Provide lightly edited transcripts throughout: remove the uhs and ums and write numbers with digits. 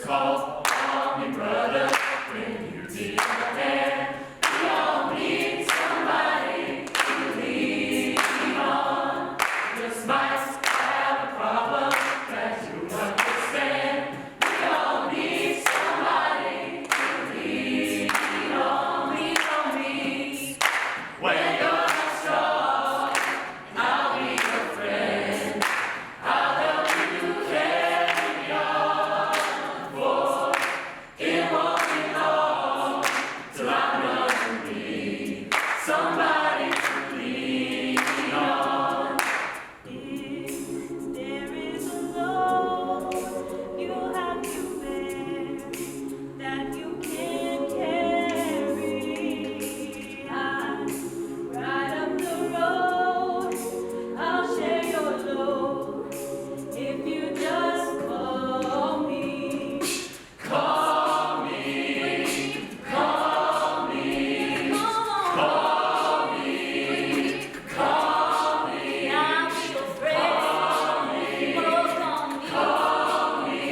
call me brother when you need a hand. We all need somebody to lean on. Just might have a problem that you understand. We all need somebody to lean on. Lean on me when you're not strong. I'll be your friend. I'll help you carry on. For it won't be long till I'm gonna need somebody to lean on. If there is a load you have to bear that you can't carry, I ride up the road, I'll share your load if you just call me. Call me, call me, call me, call me, I'll be your friend. Call me.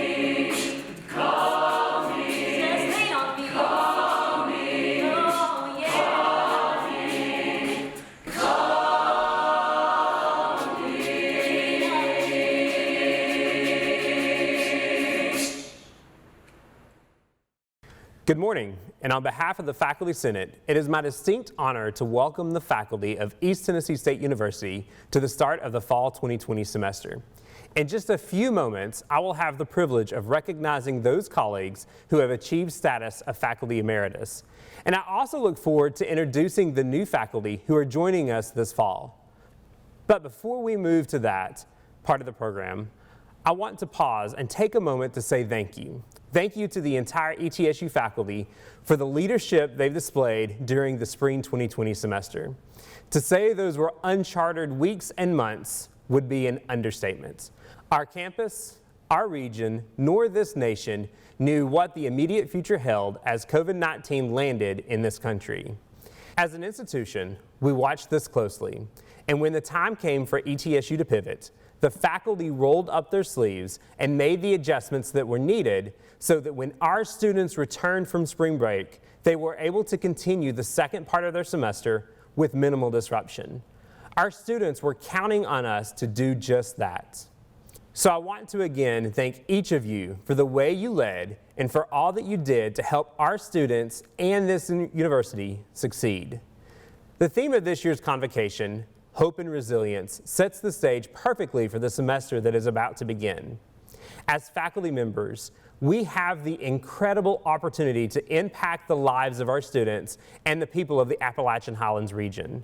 call me, Just lean on me. Call me. Oh, yeah. Good morning, and on behalf of the Faculty Senate, it is my distinct honor to welcome the faculty of East Tennessee State University to the start of the fall 2020 semester. In just a few moments, I will have the privilege of recognizing those colleagues who have achieved status of faculty emeritus. And I also look forward to introducing the new faculty who are joining us this fall. But before we move to that part of the program, I want to pause and take a moment to say thank you. Thank you to the entire ETSU faculty for the leadership they've displayed during the spring 2020 semester. To say those were uncharted weeks and months would be an understatement. Our campus, our region, nor this nation knew what the immediate future held as COVID-19 landed in this country. As an institution, we watched this closely, and when the time came for ETSU to pivot, the faculty rolled up their sleeves and made the adjustments that were needed so that when our students returned from spring break, they were able to continue the second part of their semester with minimal disruption. Our students were counting on us to do just that. So I want to again thank each of you for the way you led and for all that you did to help our students and this university succeed. The theme of this year's Convocation, Hope and Resilience, sets the stage perfectly for the semester that is about to begin. As faculty members, we have the incredible opportunity to impact the lives of our students and the people of the Appalachian Highlands region.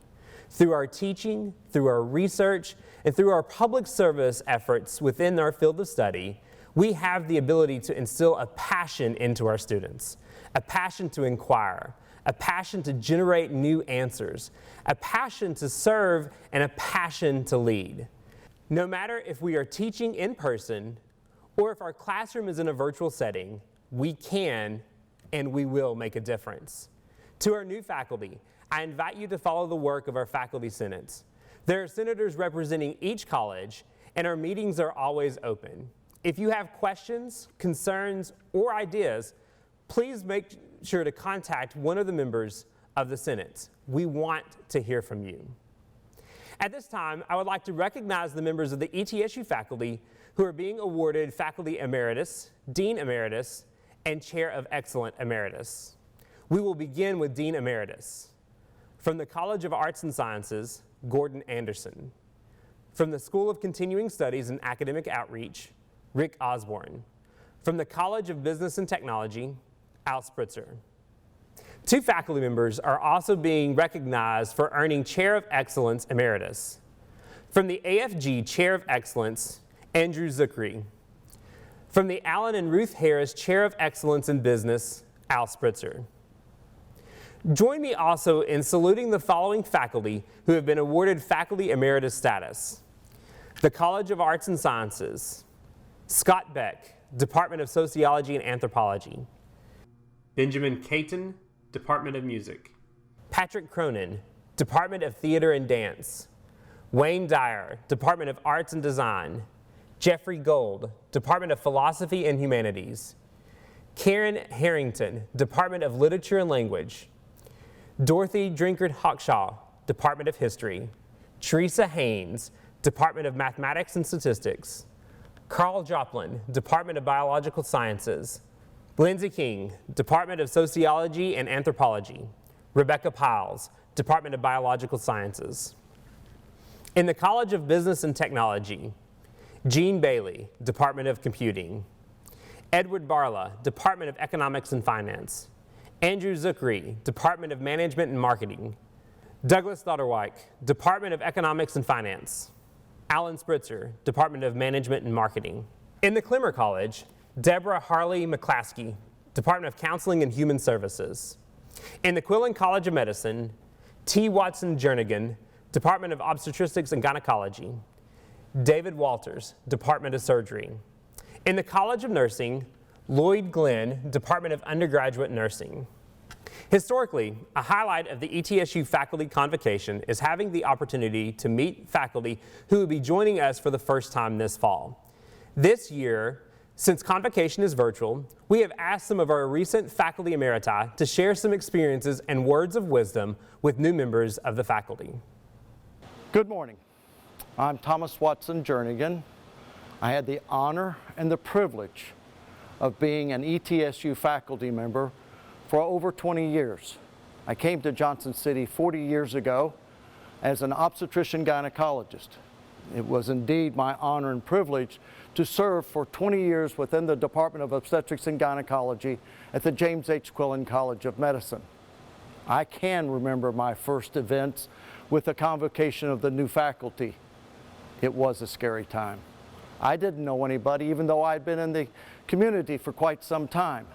Through our teaching, through our research, and through our public service efforts within our field of study, we have the ability to instill a passion into our students, a passion to inquire, a passion to generate new answers, a passion to serve, and a passion to lead. No matter if we are teaching in person or if our classroom is in a virtual setting, we can and we will make a difference. To our new faculty, I invite you to follow the work of our faculty senates. There are senators representing each college, and our meetings are always open. If you have questions, concerns, or ideas, please make sure to contact one of the members of the Senate. We want to hear from you. At this time, I would like to recognize the members of the ETSU faculty who are being awarded Faculty Emeritus, Dean Emeritus, and Chair of Excellence Emeritus. We will begin with Dean Emeritus. From the College of Arts and Sciences, Gordon Anderson. From the School of Continuing Studies and Academic Outreach, Rick Osborne. From the College of Business and Technology, Al Spritzer. Two faculty members are also being recognized for earning Chair of Excellence Emeritus. From the AFG Chair of Excellence, Andrew Zuckery. From the Allen and Ruth Harris Chair of Excellence in Business, Al Spritzer. Join me also in saluting the following faculty who have been awarded Faculty Emeritus status. The College of Arts and Sciences, Scott Beck, Department of Sociology and Anthropology. Benjamin Caton, Department of Music. Patrick Cronin, Department of Theater and Dance. Wayne Dyer, Department of Arts and Design. Jeffrey Gold, Department of Philosophy and Humanities. Karen Harrington, Department of Literature and Language. Dorothy Drinkard-Hawkshaw, Department of History. Teresa Haynes, Department of Mathematics and Statistics. Carl Joplin, Department of Biological Sciences. Lindsay King, Department of Sociology and Anthropology. Rebecca Piles, Department of Biological Sciences. In the College of Business and Technology, Jean Bailey, Department of Computing. Edward Barla, Department of Economics and Finance. Andrew Zuckery, Department of Management and Marketing. Douglas Lauderwijk, Department of Economics and Finance. Alan Spritzer, Department of Management and Marketing. In the Clemmer College, Deborah Harley McClaskey, Department of Counseling and Human Services. In the Quillen College of Medicine, T. Watson Jernigan, Department of Obstetrics and Gynecology. David Walters, Department of Surgery. In the College of Nursing, Lloyd Glenn, Department of Undergraduate Nursing. Historically, a highlight of the ETSU faculty convocation is having the opportunity to meet faculty who will be joining us for the first time this fall. This year, since convocation is virtual, we have asked some of our recent faculty emeriti to share some experiences and words of wisdom with new members of the faculty. Good morning. I'm Thomas Watson Jernigan. I had the honor and the privilege of being an ETSU faculty member for over 20 years. I came to Johnson City 40 years ago as an obstetrician gynecologist. It was indeed my honor and privilege to serve for 20 years within the Department of Obstetrics and Gynecology at the James H. Quillen College of Medicine. I can remember my first events with the convocation of the new faculty. It was a scary time. I didn't know anybody, even though I'd been in the community for quite some time.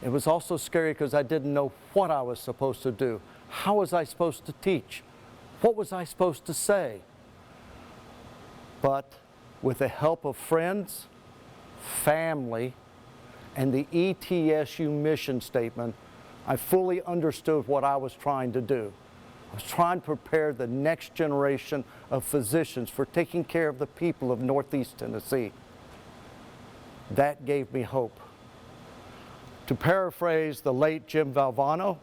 It was also scary because I didn't know what I was supposed to do. How was I supposed to teach? What was I supposed to say? But with the help of friends, family, and the ETSU mission statement, I fully understood what I was trying to do. I was trying to prepare the next generation of physicians for taking care of the people of Northeast Tennessee. That gave me hope. To paraphrase the late Jim Valvano,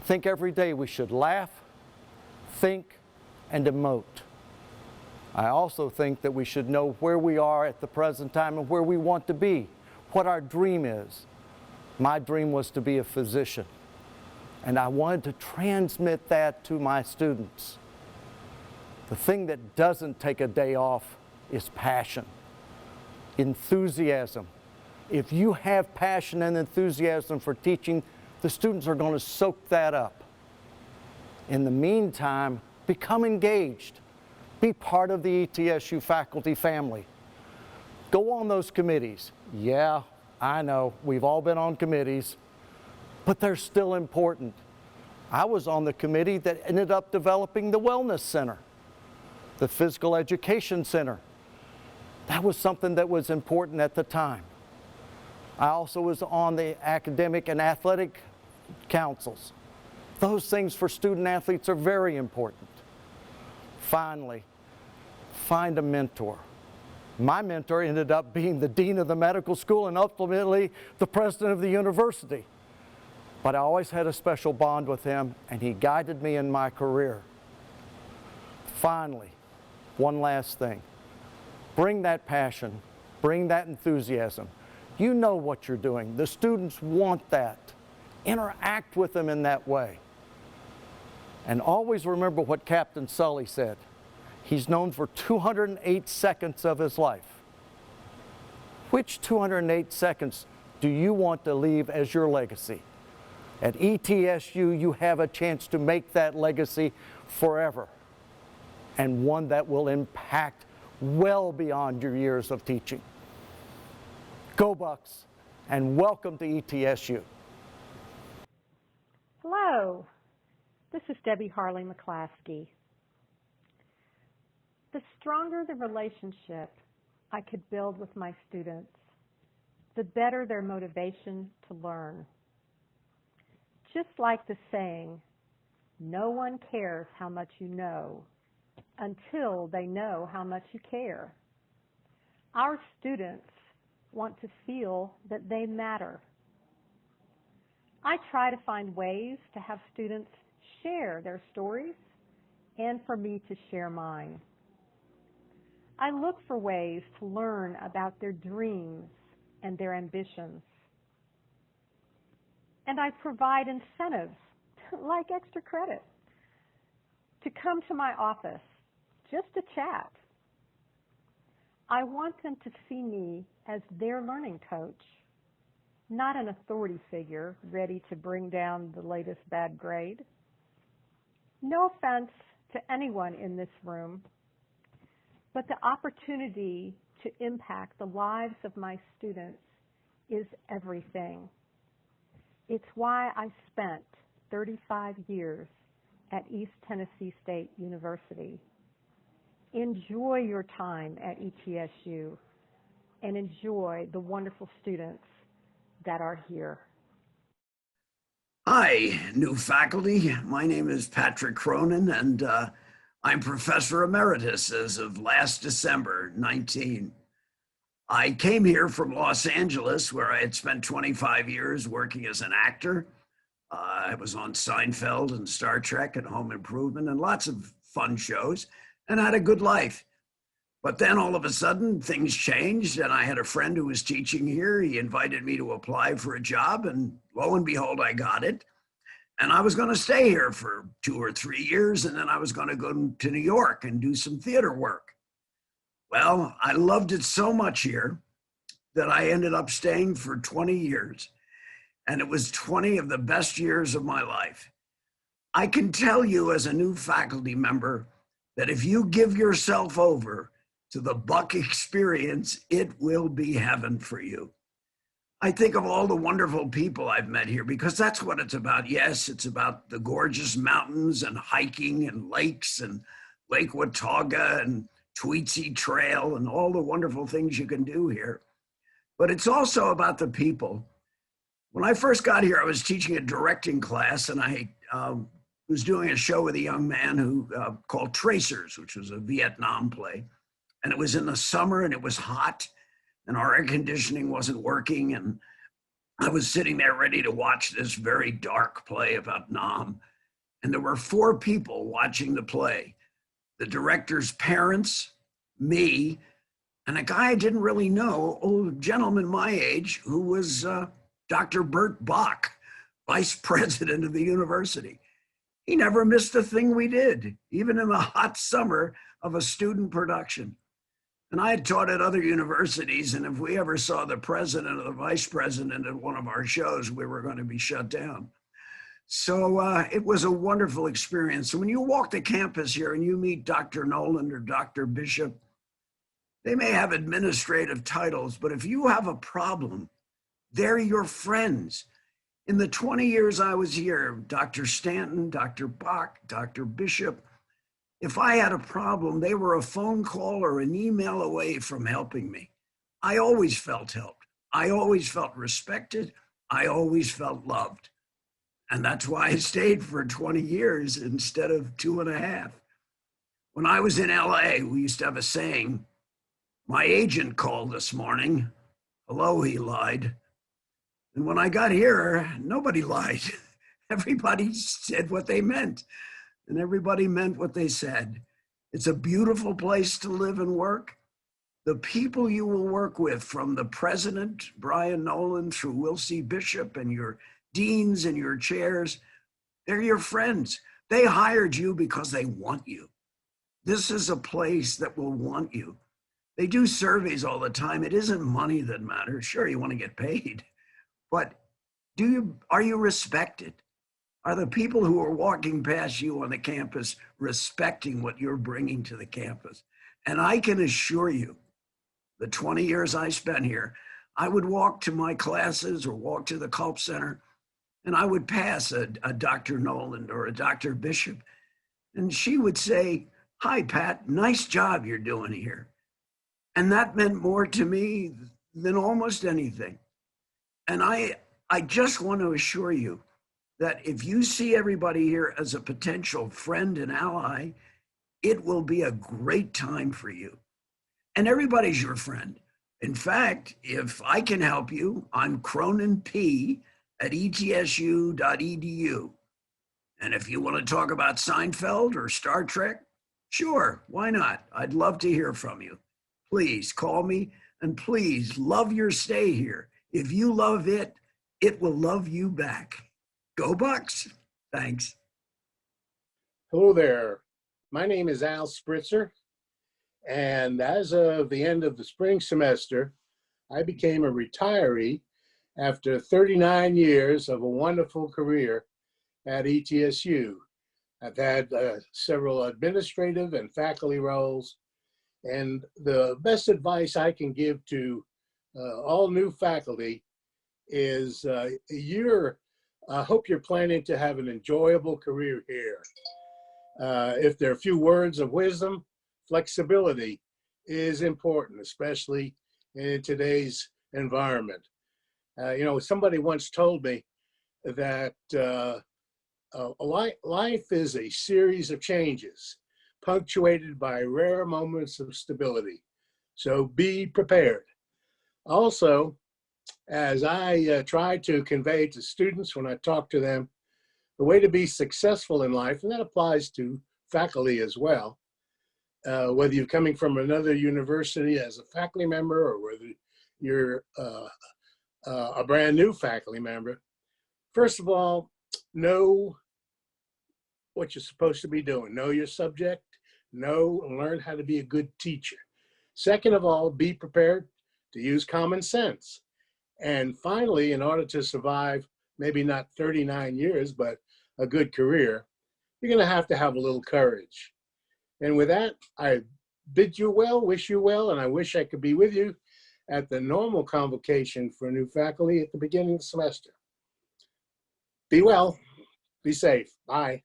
I think every day we should laugh, think, and emote. I also think that we should know where we are at the present time and where we want to be, what our dream is. My dream was to be a physician, and I wanted to transmit that to my students. The thing that doesn't take a day off is passion, enthusiasm. If you have passion and enthusiasm for teaching, the students are going to soak that up. In the meantime, become engaged. Be part of the ETSU faculty family. Go on those committees. Yeah, I know, we've all been on committees, but they're still important. I was on the committee that ended up developing the Wellness Center, the Physical Education Center. That was something that was important at the time. I also was on the academic and athletic councils. Those things for student athletes are very important. Finally, find a mentor. My mentor ended up being the dean of the medical school and ultimately the president of the university. But I always had a special bond with him, and he guided me in my career. Finally, one last thing. Bring that passion, bring that enthusiasm. You know what you're doing. The students want that. Interact with them in that way. And always remember what Captain Sully said. He's known for 208 seconds of his life. Which 208 seconds do you want to leave as your legacy? At ETSU, you have a chance to make that legacy forever, and one that will impact well beyond your years of teaching. Go Bucks, and welcome to ETSU. Hello, this is Debbie Harley McClaskey. The stronger the relationship I could build with my students, the better their motivation to learn. Just like the saying, no one cares how much you know until they know how much you care. Our students want to feel that they matter, I try to find ways to have students share their stories and for me to share mine. I look for ways to learn about their dreams and their ambitions. And I provide incentives, like extra credit, to come to my office just to chat. I want them to see me as their learning coach, not an authority figure ready to bring down the latest bad grade. No offense to anyone in this room, but the opportunity to impact the lives of my students is everything. It's why I spent 35 years at East Tennessee State University. Enjoy your time at ETSU and enjoy the wonderful students that are here. Hi, new faculty. My name is Patrick Cronin, and I'm Professor Emeritus as of last December 19. I came here from Los Angeles, where I had spent 25 years working as an actor. I was on Seinfeld and Star Trek and Home Improvement and lots of fun shows, and had a good life. But then all of a sudden things changed, and I had a friend who was teaching here. He invited me to apply for a job, and lo and behold, I got it. And I was going to stay here for 2 or 3 years, and then I was going to go to New York and do some theater work. Well, I loved it so much here that I ended up staying for 20 years. And it was 20 of the best years of my life. I can tell you as a new faculty member that if you give yourself over to the Buck experience, it will be heaven for you. I think of all the wonderful people I've met here because that's what it's about. Yes, it's about the gorgeous mountains and hiking and lakes and Lake Watauga and Tweetsie Trail and all the wonderful things you can do here. But it's also about the people. When I first got here, I was teaching a directing class, and I was doing a show with a young man who called Tracers, which was a Vietnam play. And it was in the summer, and it was hot, and our air conditioning wasn't working. And I was sitting there ready to watch this very dark play about Nam. And there were 4 people watching the play: the director's parents, me, and a guy I didn't really know, old gentleman my age, who was Dr. Bert Bach, vice president of the university. He never missed a thing we did, even in the hot summer of a student production. And I had taught at other universities, and if we ever saw the president or the vice president at one of our shows, we were going to be shut down. So it was a wonderful experience. So when you walk the campus here and you meet Dr. Noland or Dr. Bishop, they may have administrative titles, but if you have a problem, they're your friends. In the 20 years I was here, Dr. Stanton, Dr. Bach, Dr. Bishop, if I had a problem, they were a phone call or an email away from helping me. I always felt helped. I always felt respected. I always felt loved. And that's why I stayed for 20 years instead of 2.5. When I was in LA, we used to have a saying, my agent called this morning. Hello, he lied. And when I got here, nobody lied. Everybody said what they meant, and everybody meant what they said. It's a beautiful place to live and work. The people you will work with, from the president, Brian Nolan, through Will C. Bishop, and your deans and your chairs, they're your friends. They hired you because they want you. This is a place that will want you. They do surveys all the time. It isn't money that matters. Sure, you want to get paid, but are you respected? Are the people who are walking past you on the campus respecting what you're bringing to the campus? And I can assure you, the 20 years I spent here, I would walk to my classes or walk to the Culp Center, and I would pass a Dr. Noland or a Dr. Bishop, and she would say, hi, Pat, nice job you're doing here. And that meant more to me than almost anything. And I just want to assure you that if you see everybody here as a potential friend and ally, it will be a great time for you. And everybody's your friend. In fact, if I can help you, I'm Cronin P at etsu.edu. And if you want to talk about Seinfeld or Star Trek, sure, why not? I'd love to hear from you. Please call me, and please love your stay here. If you love it, it will love you back. Go Bucks. Thanks. Hello there. My name is Al Spritzer, and as of the end of the spring semester, I became a retiree after 39 years of a wonderful career at ETSU. I've had several administrative and faculty roles, and the best advice I can give to all new faculty is I hope you're planning to have an enjoyable career here. If there are a few words of wisdom, flexibility is important, especially in today's environment. Somebody once told me that life is a series of changes, punctuated by rare moments of stability. So be prepared. Also, as I try to convey to students when I talk to them, the way to be successful in life, and that applies to faculty as well, whether you're coming from another university as a faculty member or whether you're a brand new faculty member, first of all, know what you're supposed to be doing. Know your subject, know and learn how to be a good teacher. Second of all, be prepared to use common sense. And finally, in order to survive, maybe not 39 years, but a good career, you're going to have a little courage. And with that, I bid you well, wish you well, and I wish I could be with you at the normal convocation for new faculty at the beginning of the semester. Be well, be safe, bye.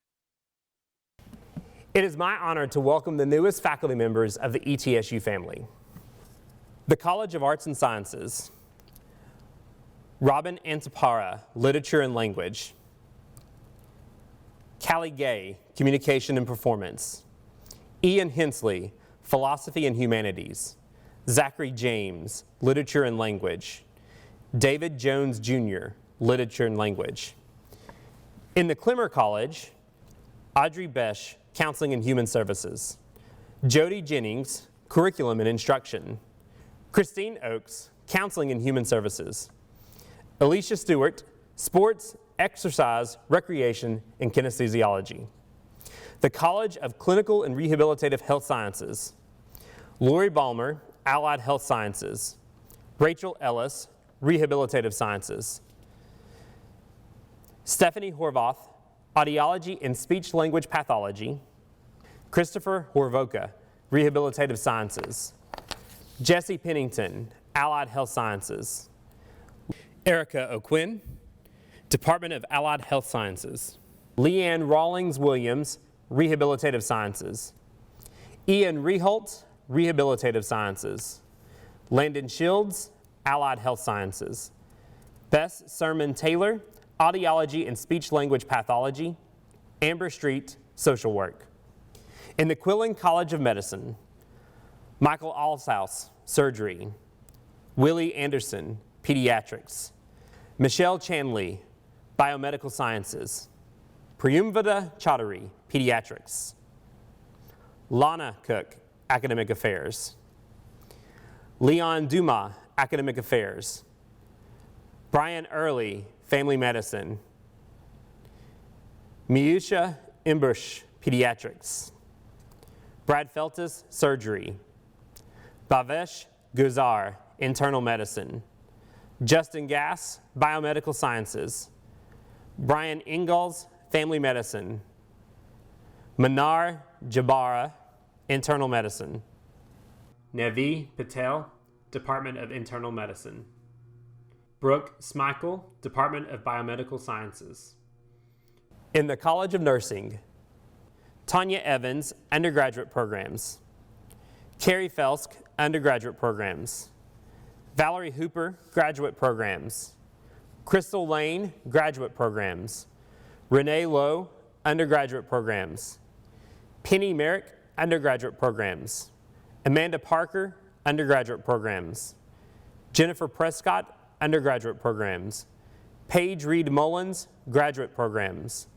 It is my honor to welcome the newest faculty members of the ETSU family. The College of Arts and Sciences, Robin Antipara, Literature and Language. Callie Gay, Communication and Performance. Ian Hensley, Philosophy and Humanities. Zachary James, Literature and Language. David Jones Jr., Literature and Language. In the Clemmer College, Audrey Besh, Counseling and Human Services. Jody Jennings, Curriculum and Instruction. Christine Oakes, Counseling and Human Services. Alicia Stewart, Sports, Exercise, Recreation, and Kinesiology. The College of Clinical and Rehabilitative Health Sciences. Lori Balmer, Allied Health Sciences. Rachel Ellis, Rehabilitative Sciences. Stephanie Horvath, Audiology and Speech-Language Pathology. Christopher Horvoka, Rehabilitative Sciences. Jesse Pennington, Allied Health Sciences. Erica O'Quinn, Department of Allied Health Sciences. Leanne Rawlings-Williams, Rehabilitative Sciences. Ian Reholt, Rehabilitative Sciences. Landon Shields, Allied Health Sciences. Bess Sermon-Taylor, Audiology and Speech-Language Pathology. Amber Street, Social Work. In the Quillen College of Medicine, Michael Alshouse, Surgery. Willie Anderson, Pediatrics. Michelle Chanley, Biomedical Sciences. Priyumvada Chaudhary, Pediatrics. Lana Cook, Academic Affairs. Leon Dumas, Academic Affairs. Brian Earley, Family Medicine. Miusha Imbush, Pediatrics. Brad Feltus, Surgery. Bhavesh Guzar, Internal Medicine. Justin Gass, Biomedical Sciences. Brian Ingalls, Family Medicine. Manar Jabara, Internal Medicine. Nevi Patel, Department of Internal Medicine. Brooke Smeichel, Department of Biomedical Sciences. In the College of Nursing, Tanya Evans, Undergraduate Programs. Carrie Felsk, Undergraduate Programs. Valerie Hooper, Graduate Programs. Crystal Lane, Graduate Programs. Renee Lowe, Undergraduate Programs. Penny Merrick, Undergraduate Programs. Amanda Parker, Undergraduate Programs. Jennifer Prescott, Undergraduate Programs. Paige Reed Mullins, graduate programs.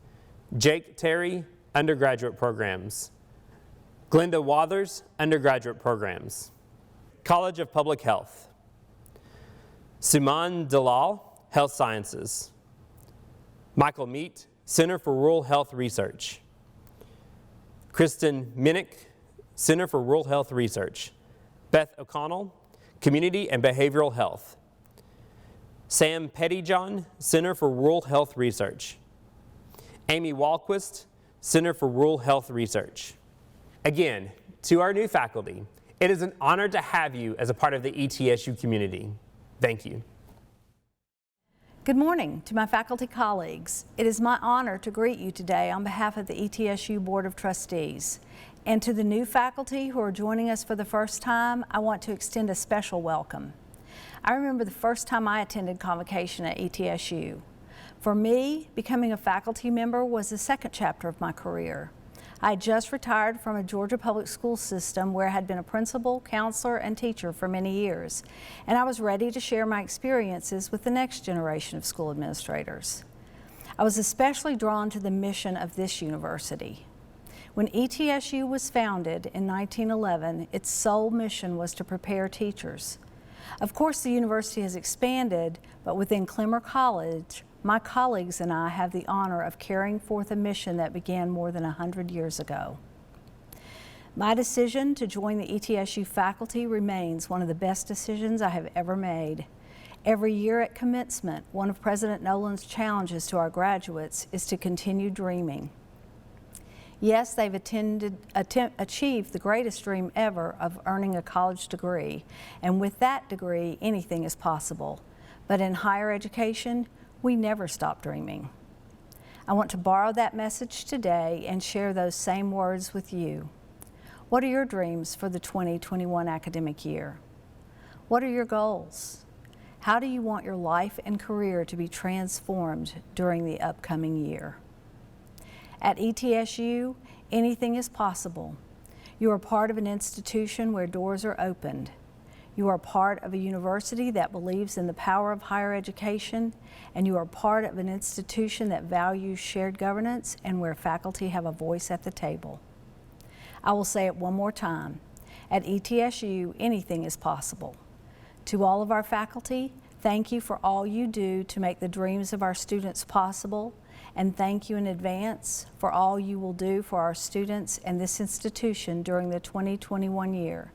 Jake Terry, undergraduate programs. Glenda Wathers, undergraduate programs. College of Public Health. Suman Dalal, Health Sciences. Michael Meat, Center for Rural Health Research. Kristen Minnick, Center for Rural Health Research. Beth O'Connell, Community and Behavioral Health. Sam Pettyjohn, Center for Rural Health Research. Amy Wahlquist, Center for Rural Health Research. Again, to our new faculty, it is an honor to have you as a part of the ETSU community. Thank you. Good morning to my faculty colleagues. It is my honor to greet you today on behalf of the ETSU Board of Trustees. And to the new faculty who are joining us for the first time, I want to extend a special welcome. I remember the first time I attended Convocation at ETSU. For me, becoming a faculty member was the second chapter of my career. I had just retired from a Georgia public school system where I had been a principal, counselor, and teacher for many years, and I was ready to share my experiences with the next generation of school administrators. I was especially drawn to the mission of this university. When ETSU was founded in 1911, its sole mission was to prepare teachers. Of course, the university has expanded, but within Clemmer College, my colleagues and I have the honor of carrying forth a mission that began more than 100 years ago. My decision to join the ETSU faculty remains one of the best decisions I have ever made. Every year at commencement, one of President Nolan's challenges to our graduates is to continue dreaming. Yes, they've achieved the greatest dream ever of earning a college degree, and with that degree, anything is possible. But in higher education, we never stop dreaming. I want to borrow that message today and share those same words with you. What are your dreams for the 2021 academic year? What are your goals? How do you want your life and career to be transformed during the upcoming year? At ETSU, anything is possible. You are part of an institution where doors are opened. You are part of a university that believes in the power of higher education, and you are part of an institution that values shared governance and where faculty have a voice at the table. I will say it one more time. At ETSU, anything is possible. To all of our faculty, thank you for all you do to make the dreams of our students possible, and thank you in advance for all you will do for our students and this institution during the 2021 year.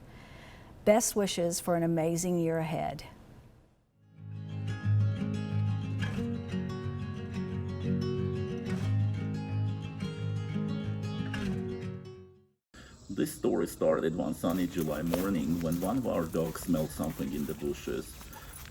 Best wishes for an amazing year ahead. This story started one sunny July morning when one of our dogs smelled something in the bushes.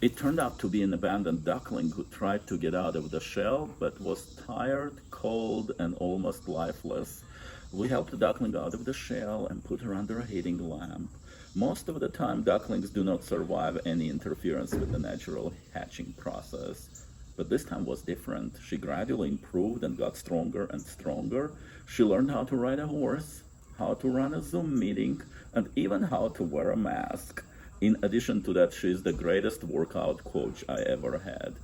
It turned out to be an abandoned duckling who tried to get out of the shell but was tired, cold, and almost lifeless. We helped the duckling out of the shell and put her under a heating lamp. Most of the time, ducklings do not survive any interference with the natural hatching process. But this time was different. She gradually improved and got stronger and stronger. She learned how to ride a horse, how to run a Zoom meeting, and even how to wear a mask. In addition to that, she's the greatest workout coach I ever had.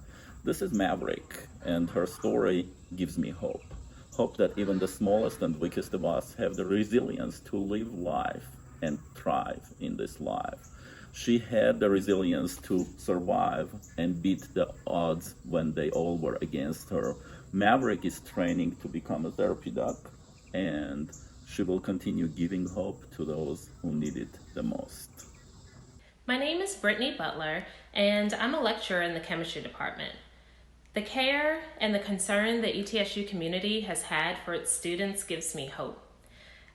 This is Maverick, and her story gives me hope. Hope that even the smallest and weakest of us have the resilience to live life and thrive in this life. She had the resilience to survive and beat the odds when they all were against her. Maverick is training to become a therapy duck, and she will continue giving hope to those who need it the most. My name is Brittany Butler, and I'm a lecturer in the chemistry department. The care and the concern the ETSU community has had for its students gives me hope.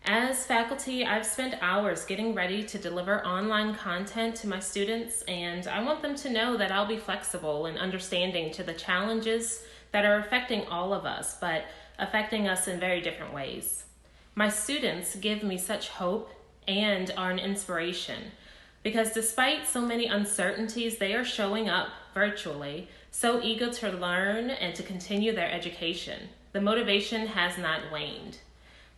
As faculty, I've spent hours getting ready to deliver online content to my students, and I want them to know that I'll be flexible and understanding to the challenges that are affecting all of us, but affecting us in very different ways. My students give me such hope and are an inspiration, because despite so many uncertainties, they are showing up virtually, so eager to learn and to continue their education. The motivation has not waned.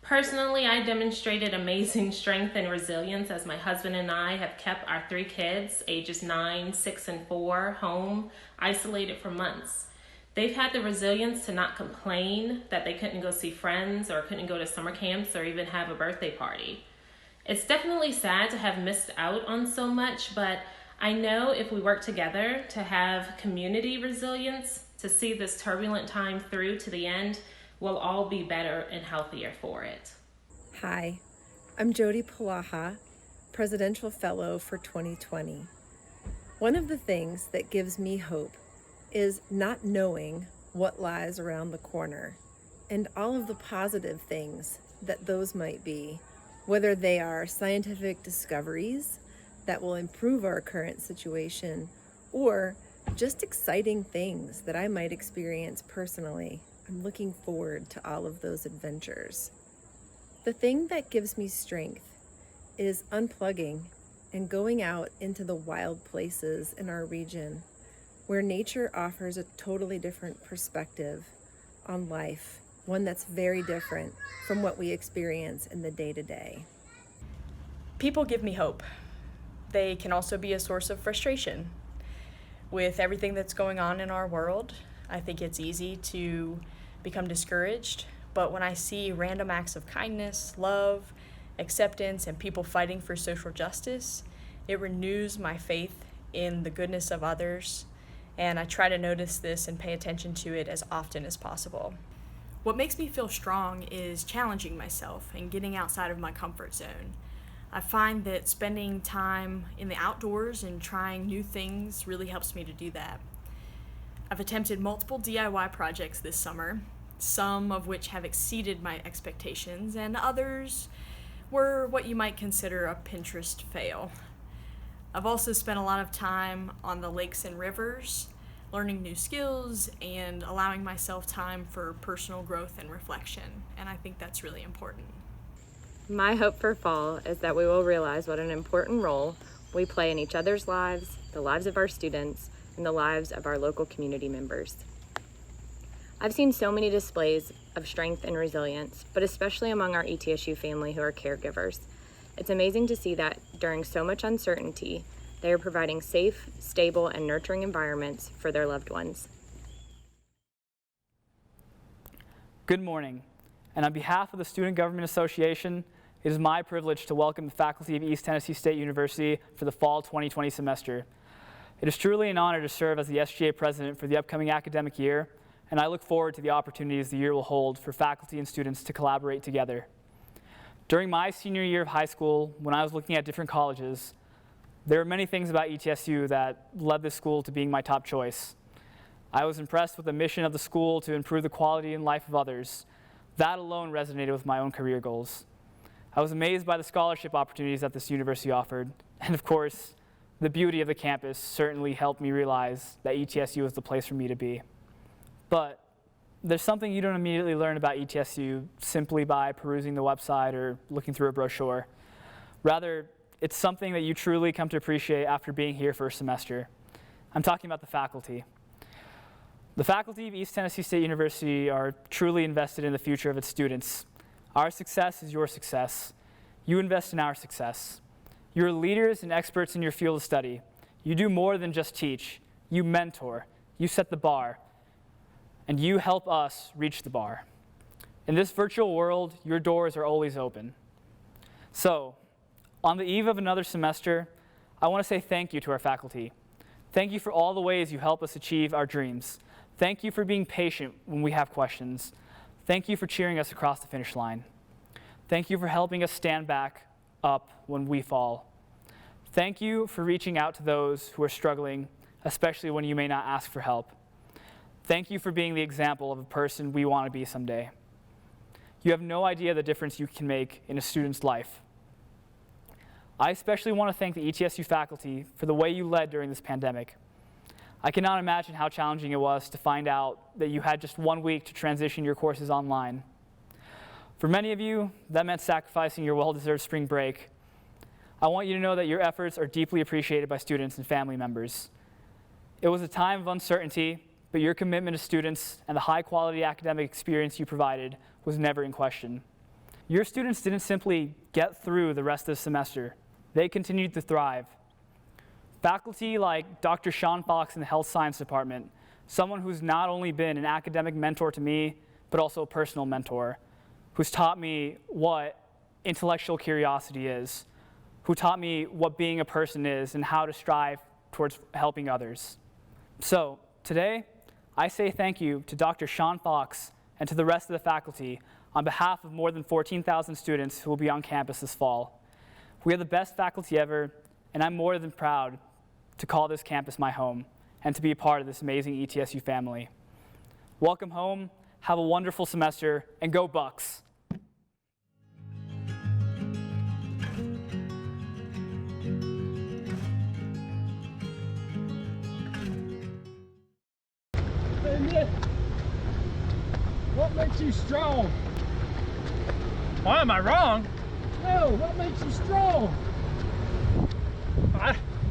Personally, I demonstrated amazing strength and resilience as my husband and I have kept our 3 kids, ages 9, 6, and 4, home, isolated for months. They've had the resilience to not complain that they couldn't go see friends or couldn't go to summer camps or even have a birthday party. It's definitely sad to have missed out on so much, but I know if we work together to have community resilience, to see this turbulent time through to the end, we'll all be better and healthier for it. Hi, I'm Jody Palaha, Presidential Fellow for 2020. One of the things that gives me hope is not knowing what lies around the corner and all of the positive things that those might be, whether they are scientific discoveries that will improve our current situation or just exciting things that I might experience personally. I'm looking forward to all of those adventures. The thing that gives me strength is unplugging and going out into the wild places in our region where nature offers a totally different perspective on life, one that's very different from what we experience in the day-to-day. People give me hope. They can also be a source of frustration. With everything that's going on in our world, I think it's easy to become discouraged, but when I see random acts of kindness, love, acceptance, and people fighting for social justice, it renews my faith in the goodness of others, and I try to notice this and pay attention to it as often as possible. What makes me feel strong is challenging myself and getting outside of my comfort zone. I find that spending time in the outdoors and trying new things really helps me to do that. I've attempted multiple DIY projects this summer, some of which have exceeded my expectations, and others were what you might consider a Pinterest fail. I've also spent a lot of time on the lakes and rivers, learning new skills and allowing myself time for personal growth and reflection, and I think that's really important. My hope for fall is that we will realize what an important role we play in each other's lives, the lives of our students, and the lives of our local community members. I've seen so many displays of strength and resilience, but especially among our ETSU family who are caregivers. It's amazing to see that during so much uncertainty, they are providing safe, stable, and nurturing environments for their loved ones. Good morning, and on behalf of the Student Government Association, it is my privilege to welcome the faculty of East Tennessee State University for the fall 2020 semester. It is truly an honor to serve as the SGA president for the upcoming academic year, and I look forward to the opportunities the year will hold for faculty and students to collaborate together. During my senior year of high school, when I was looking at different colleges, there were many things about ETSU that led this school to being my top choice. I was impressed with the mission of the school to improve the quality and life of others. That alone resonated with my own career goals. I was amazed by the scholarship opportunities that this university offered, and of course, the beauty of the campus certainly helped me realize that ETSU was the place for me to be. But there's something you don't immediately learn about ETSU simply by perusing the website or looking through a brochure. Rather, it's something that you truly come to appreciate after being here for a semester. I'm talking about the faculty. The faculty of East Tennessee State University are truly invested in the future of its students. Our success is your success. You invest in our success. You're leaders and experts in your field of study. You do more than just teach. You mentor. You set the bar. And you help us reach the bar. In this virtual world, your doors are always open. So, on the eve of another semester, I want to say thank you to our faculty. Thank you for all the ways you help us achieve our dreams. Thank you for being patient when we have questions. Thank you for cheering us across the finish line. Thank you for helping us stand back up when we fall. Thank you for reaching out to those who are struggling, especially when you may not ask for help. Thank you for being the example of a person we want to be someday. You have no idea the difference you can make in a student's life. I especially want to thank the ETSU faculty for the way you led during this pandemic. I cannot imagine how challenging it was to find out that you had just 1 week to transition your courses online. For many of you, that meant sacrificing your well-deserved spring break. I want you to know that your efforts are deeply appreciated by students and family members. It was a time of uncertainty, but your commitment to students and the high-quality academic experience you provided was never in question. Your students didn't simply get through the rest of the semester. They continued to thrive. Faculty like Dr. Sean Fox in the Health Science Department, someone who's not only been an academic mentor to me, but also a personal mentor, who's taught me what intellectual curiosity is, who taught me what being a person is and how to strive towards helping others. So today, I say thank you to Dr. Sean Fox and to the rest of the faculty on behalf of more than 14,000 students who will be on campus this fall. We are the best faculty ever, and I'm more than proud to call this campus my home and to be a part of this amazing ETSU family. Welcome home, have a wonderful semester, and go Bucks! What makes you strong? Why am I wrong? No, what makes you strong?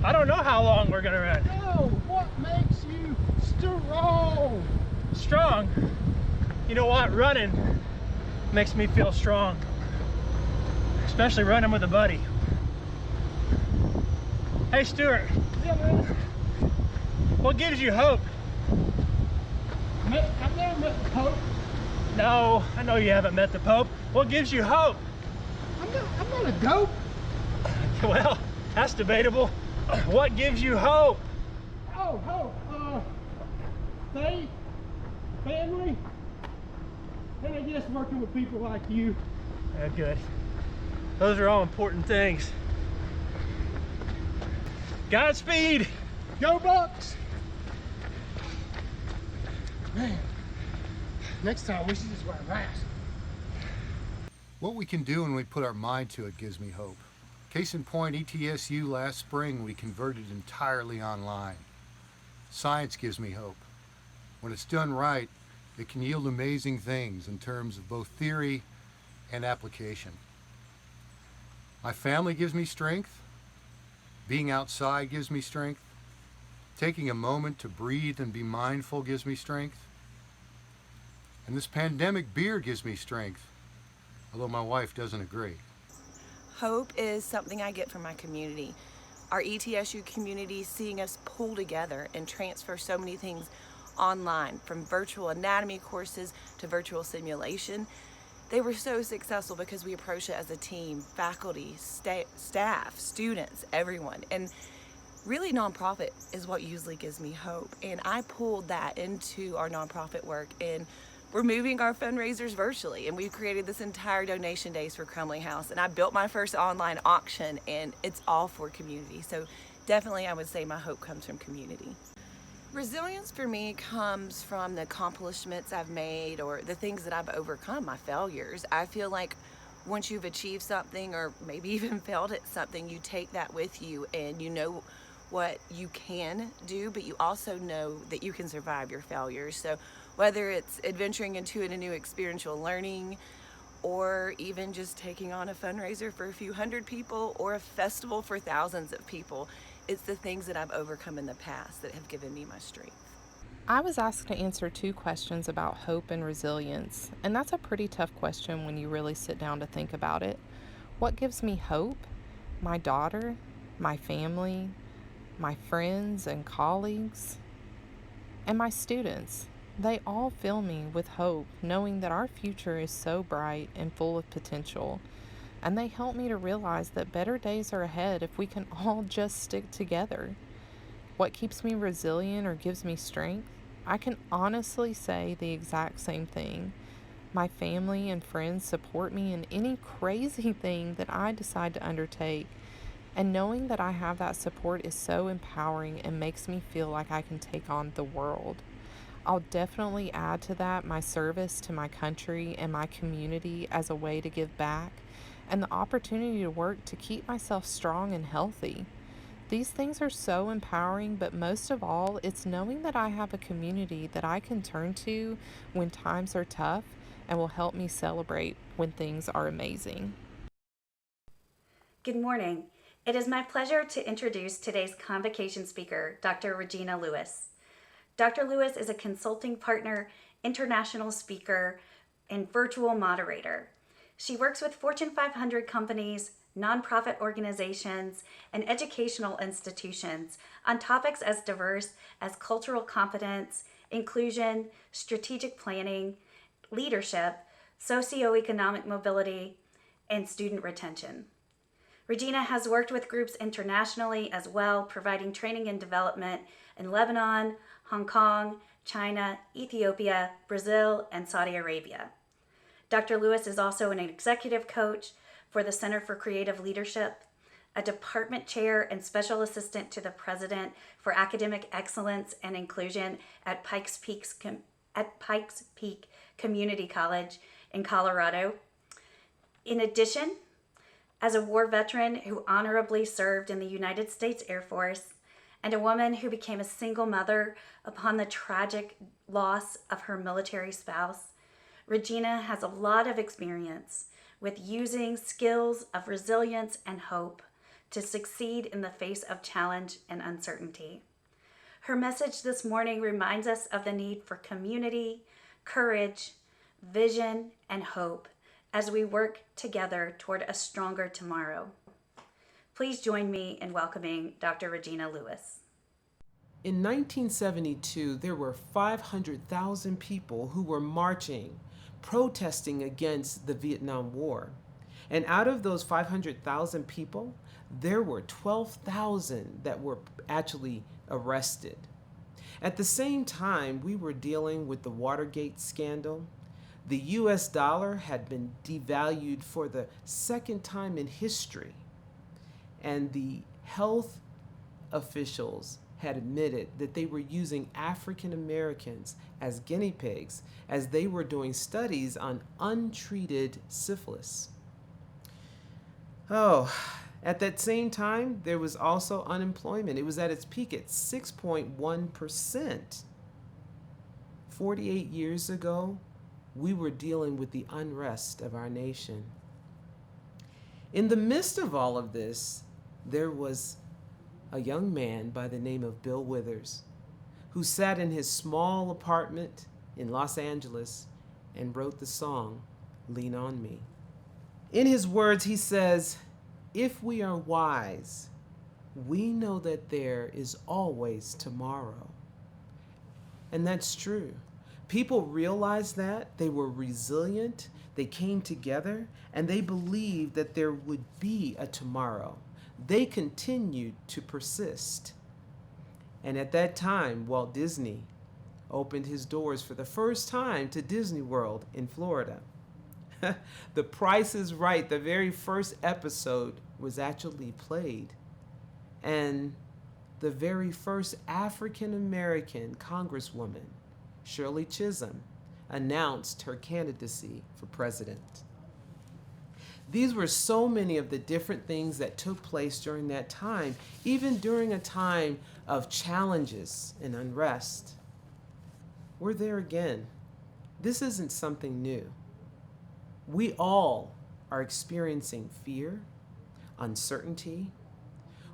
I don't know how long we're gonna run. No, what makes you strong? Strong? You know what? Running makes me feel strong. Especially running with a buddy. Hey Stuart. Yeah, man. What gives you hope? I've never met the Pope. No, I know you haven't met the Pope. What gives you hope? I'm not a dope. Well, that's debatable. What gives you hope? Oh, hope. Faith, family, and I guess working with people like you. Good. Those are all important things. Godspeed. Go Bucks. Man, next time we should just wear a mask. What we can do when we put our mind to it gives me hope. Case in point, ETSU last spring we converted entirely online. Science gives me hope. When it's done right, it can yield amazing things in terms of both theory and application. My family gives me strength. Being outside gives me strength. Taking a moment to breathe and be mindful gives me strength. And this pandemic beer gives me strength, although my wife doesn't agree. Hope is something I get from my community. Our ETSU community, seeing us pull together and transfer so many things online, from virtual anatomy courses to virtual simulation. They were so successful because we approached it as a team, faculty, staff, students, everyone. And really, nonprofit is what usually gives me hope. And I pulled that into our nonprofit work, and we're moving our fundraisers virtually, and we've created this entire donation days for Crumbling House. And I built my first online auction, and it's all for community. So definitely I would say my hope comes from community. Resilience for me comes from the accomplishments I've made or the things that I've overcome, my failures. I feel like once you've achieved something or maybe even failed at something, you take that with you and you know what you can do, but you also know that you can survive your failures. So whether it's adventuring into a new experiential learning or even just taking on a fundraiser for a few hundred people or a festival for thousands of people, it's the things that I've overcome in the past that have given me my strength. I was asked to answer 2 questions about hope and resilience, and that's a pretty tough question when you really sit down to think about it. What gives me hope? My daughter, my family, my friends and colleagues, and my students. They all fill me with hope, knowing that our future is so bright and full of potential. And they help me to realize that better days are ahead if we can all just stick together. What keeps me resilient or gives me strength? I can honestly say the exact same thing. My family and friends support me in any crazy thing that I decide to undertake. And knowing that I have that support is so empowering and makes me feel like I can take on the world. I'll definitely add to that my service to my country and my community as a way to give back, and the opportunity to work to keep myself strong and healthy. These things are so empowering, but most of all, it's knowing that I have a community that I can turn to when times are tough and will help me celebrate when things are amazing. Good morning. It is my pleasure to introduce today's Convocation speaker, Dr. Regina Lewis. Dr. Lewis is a consulting partner, international speaker, and virtual moderator. She works with Fortune 500 companies, nonprofit organizations, and educational institutions on topics as diverse as cultural competence, inclusion, strategic planning, leadership, socioeconomic mobility, and student retention. Regina has worked with groups internationally as well, providing training and development in Lebanon, Hong Kong, China, Ethiopia, Brazil, and Saudi Arabia. Dr. Lewis is also an executive coach for the Center for Creative Leadership, a department chair and special assistant to the president for academic excellence and inclusion at Pikes Peak Community College in Colorado. In addition, as a war veteran who honorably served in the United States Air Force, and a woman who became a single mother upon the tragic loss of her military spouse, Regina has a lot of experience with using skills of resilience and hope to succeed in the face of challenge and uncertainty. Her message this morning reminds us of the need for community, courage, vision, and hope as we work together toward a stronger tomorrow. Please join me in welcoming Dr. Regina Lewis. In 1972, there were 500,000 people who were marching, protesting against the Vietnam War. And out of those 500,000 people, there were 12,000 that were actually arrested. At the same time, we were dealing with the Watergate scandal. The US dollar had been devalued for the second time in history. And the health officials had admitted that they were using African Americans as guinea pigs as they were doing studies on untreated syphilis. At that same time, there was also unemployment. It was at its peak at 6.1%. 48 years ago, we were dealing with the unrest of our nation. In the midst of all of this, there was a young man by the name of Bill Withers, who sat in his small apartment in Los Angeles and wrote the song, Lean on Me. In his words, he says, "If we are wise, we know that there is always tomorrow." And that's true. People realized that, they were resilient, they came together, and they believed that there would be a tomorrow. They continued to persist. And at that time, Walt Disney opened his doors for the first time to Disney World in Florida. The Price is Right, the very first episode was actually played. And the very first African American Congresswoman, Shirley Chisholm, announced her candidacy for president. These were so many of the different things that took place during that time, even during a time of challenges and unrest. We're there again. This isn't something new. We all are experiencing fear, uncertainty.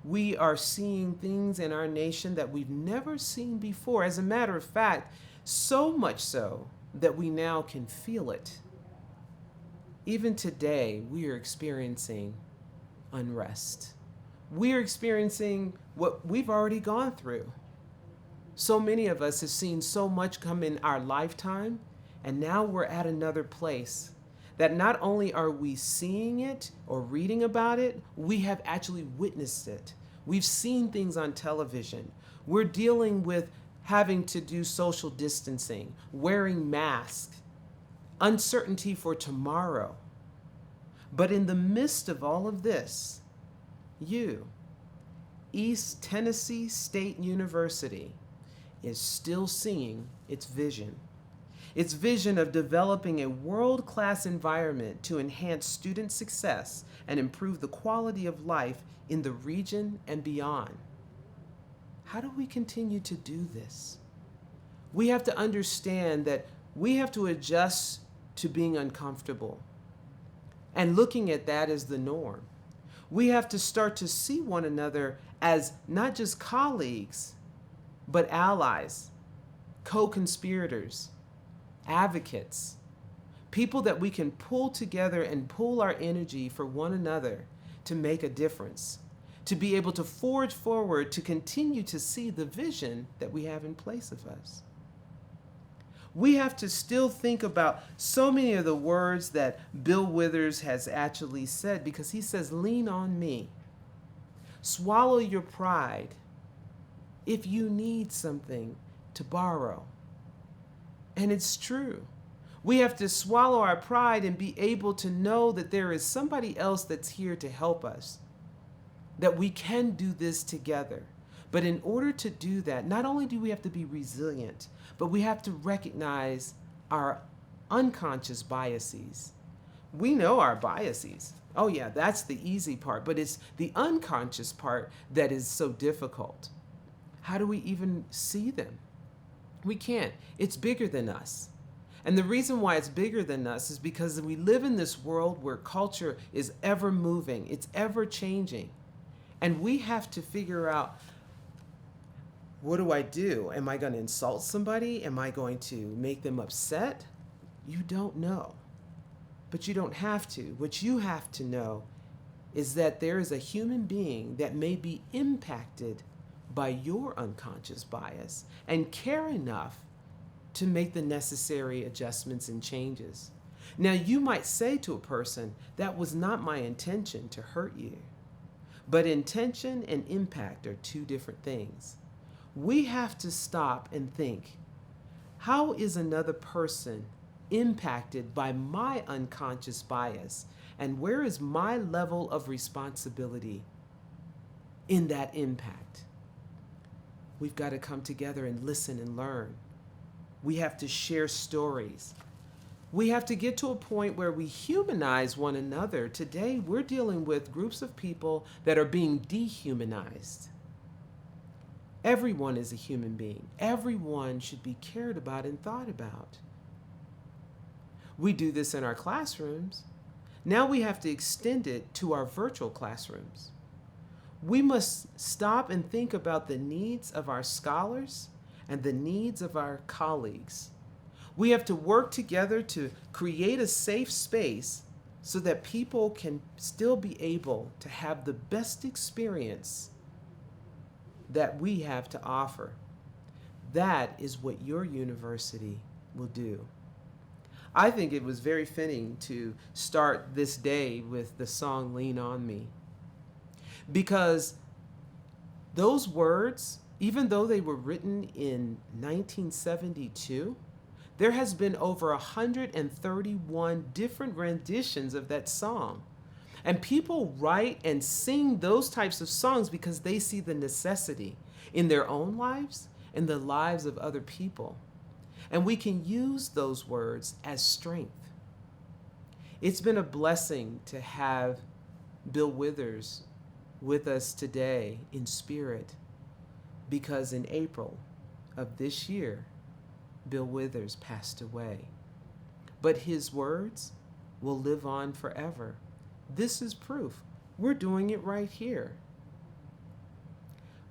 We are seeing things in our nation that we've never seen before. As a matter of fact, so much so that we now can feel it. Even today, we are experiencing unrest. We are experiencing what we've already gone through. So many of us have seen so much come in our lifetime, and now we're at another place that not only are we seeing it or reading about it, we have actually witnessed it. We've seen things on television. We're dealing with having to do social distancing, wearing masks, uncertainty for tomorrow. But in the midst of all of this, East Tennessee State University, is still seeing its vision. Its vision of developing a world-class environment to enhance student success and improve the quality of life in the region and beyond. How do we continue to do this? We have to understand that we have to adjust to being uncomfortable and looking at that as the norm. We have to start to see one another as not just colleagues, but allies, co-conspirators, advocates, people that we can pull together and pull our energy for one another to make a difference, to be able to forge forward, to continue to see the vision that we have in place of us. We have to still think about so many of the words that Bill Withers has actually said, because he says, lean on me. Swallow your pride if you need something to borrow. And it's true. We have to swallow our pride and be able to know that there is somebody else that's here to help us, that we can do this together. But in order to do that, not only do we have to be resilient, but we have to recognize our unconscious biases. We know our biases. Oh yeah, that's the easy part, but it's the unconscious part that is so difficult. How do we even see them? We can't. It's bigger than us. And the reason why it's bigger than us is because we live in this world where culture is ever moving, it's ever changing. And we have to figure out, what do I do? Am I going to insult somebody? Am I going to make them upset? You don't know. But you don't have to. What you have to know is that there is a human being that may be impacted by your unconscious bias and care enough to make the necessary adjustments and changes. Now, you might say to a person, that was not my intention to hurt you. But intention and impact are two different things. We have to stop and think, how is another person impacted by my unconscious bias? And where is my level of responsibility in that impact? We've got to come together and listen and learn. We have to share stories. We have to get to a point where we humanize one another. Today, we're dealing with groups of people that are being dehumanized. Everyone is a human being. Everyone should be cared about and thought about. We do this in our classrooms. Now we have to extend it to our virtual classrooms. We must stop and think about the needs of our scholars and the needs of our colleagues. We have to work together to create a safe space so that people can still be able to have the best experience that we have to offer. That is what your university will do. I think it was very fitting to start this day with the song Lean on Me, because those words, even though they were written in 1972, there has been over 131 different renditions of that song. And people write and sing those types of songs because they see the necessity in their own lives and the lives of other people. And we can use those words as strength. It's been a blessing to have Bill Withers with us today in spirit, because in April of this year, Bill Withers passed away. But his words will live on forever. This is proof. We're doing it right here.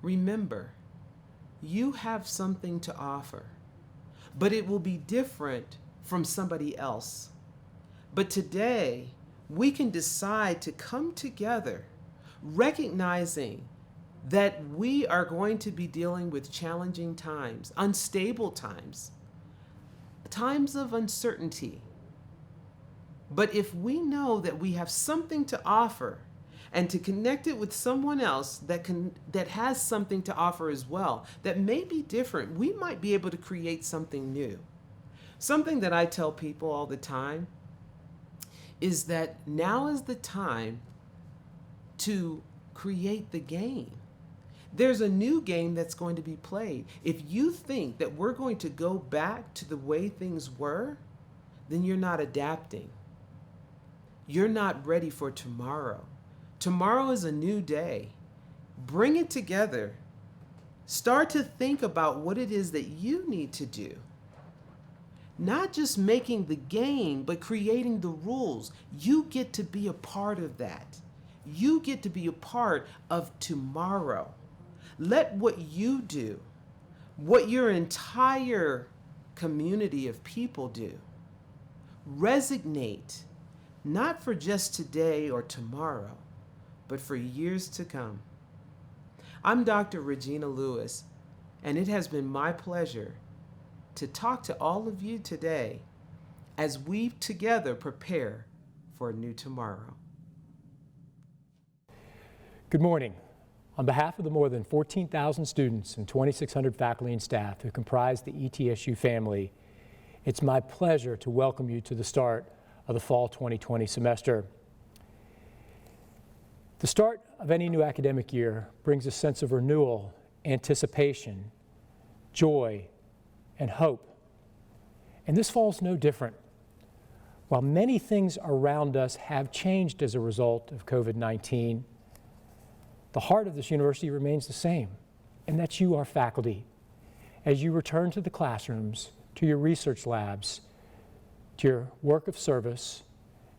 Remember, you have something to offer, but it will be different from somebody else. But today, we can decide to come together, recognizing that we are going to be dealing with challenging times, unstable times, times of uncertainty. But if we know that we have something to offer and to connect it with someone else that has something to offer as well, that may be different, we might be able to create something new. Something that I tell people all the time is that now is the time to create the game. There's a new game that's going to be played. If you think that we're going to go back to the way things were, then you're not adapting. You're not ready for tomorrow. Tomorrow is a new day. Bring it together. Start to think about what it is that you need to do. Not just making the game, but creating the rules. You get to be a part of that. You get to be a part of tomorrow. Let what you do, what your entire community of people do, resonate, not for just today or tomorrow, but for years to come. I'm Dr. Regina Lewis, and it has been my pleasure to talk to all of you today as we together prepare for a new tomorrow. Good morning. On behalf of the more than 14,000 students and 2,600 faculty and staff who comprise the ETSU family, it's my pleasure to welcome you to the start of the fall 2020 semester. The start of any new academic year brings a sense of renewal, anticipation, joy, and hope. And this fall is no different. While many things around us have changed as a result of COVID-19, the heart of this university remains the same, and that's you, our faculty. As you return to the classrooms, to your research labs, to your work of service,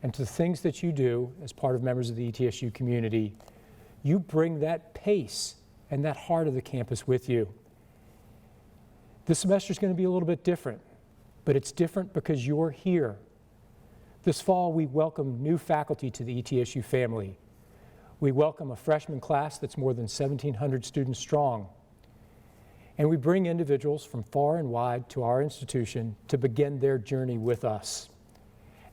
and to the things that you do as part of members of the ETSU community, you bring that pace and that heart of the campus with you. This semester is going to be a little bit different, but it's different because you're here. This fall, we welcome new faculty to the ETSU family. We welcome a freshman class that's more than 1,700 students strong. And we bring individuals from far and wide to our institution to begin their journey with us.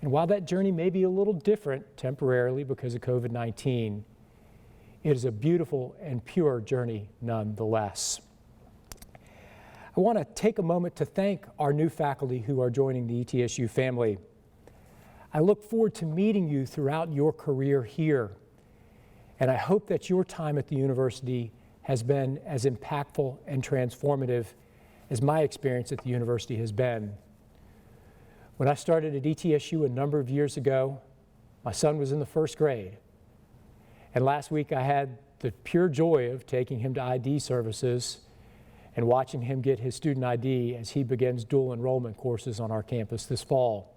And while that journey may be a little different temporarily because of COVID-19, it is a beautiful and pure journey nonetheless. I want to take a moment to thank our new faculty who are joining the ETSU family. I look forward to meeting you throughout your career here, and I hope that your time at the university has been as impactful and transformative as my experience at the university has been. When I started at ETSU a number of years ago, my son was in the first grade. And last week I had the pure joy of taking him to ID services and watching him get his student ID as he begins dual enrollment courses on our campus this fall.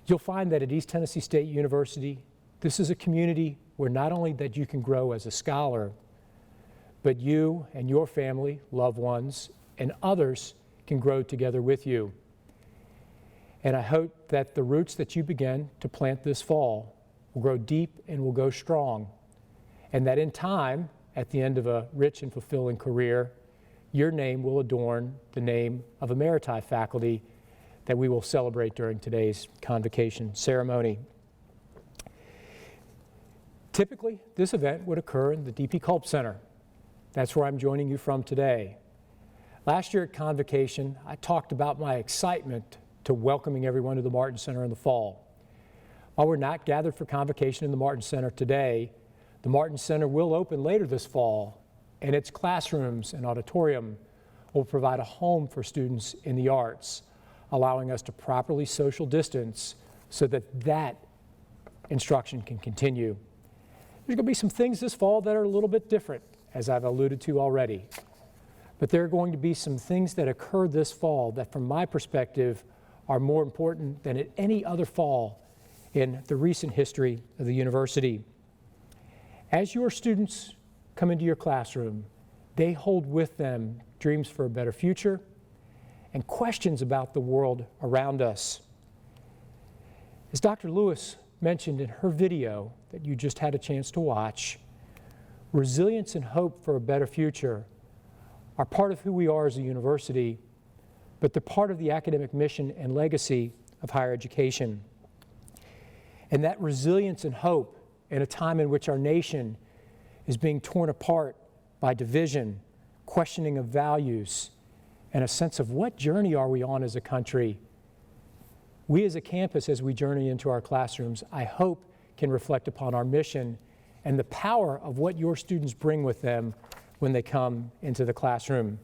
You'll find that at East Tennessee State University, this is a community where not only that you can grow as a scholar, but you and your family, loved ones, and others can grow together with you. And I hope that the roots that you begin to plant this fall will grow deep and will go strong. And that in time, at the end of a rich and fulfilling career, your name will adorn the name of emeriti faculty that we will celebrate during today's convocation ceremony. Typically, this event would occur in the D.P. Culp Center. That's where I'm joining you from today. Last year at Convocation, I talked about my excitement to welcoming everyone to the Martin Center in the fall. While we're not gathered for Convocation in the Martin Center today, the Martin Center will open later this fall, and its classrooms and auditorium will provide a home for students in the arts, allowing us to properly social distance so that instruction can continue. There's going to be some things this fall that are a little bit different, as I've alluded to already. But there are going to be some things that occur this fall that, from my perspective, are more important than at any other fall in the recent history of the university. As your students come into your classroom, they hold with them dreams for a better future and questions about the world around us. As Dr. Lewis mentioned in her video that you just had a chance to watch, resilience and hope for a better future are part of who we are as a university, but they're part of the academic mission and legacy of higher education. And that resilience and hope in a time in which our nation is being torn apart by division, questioning of values, and a sense of what journey are we on as a country. We as a campus, as we journey into our classrooms, I hope can reflect upon our mission and the power of what your students bring with them when they come into the classroom.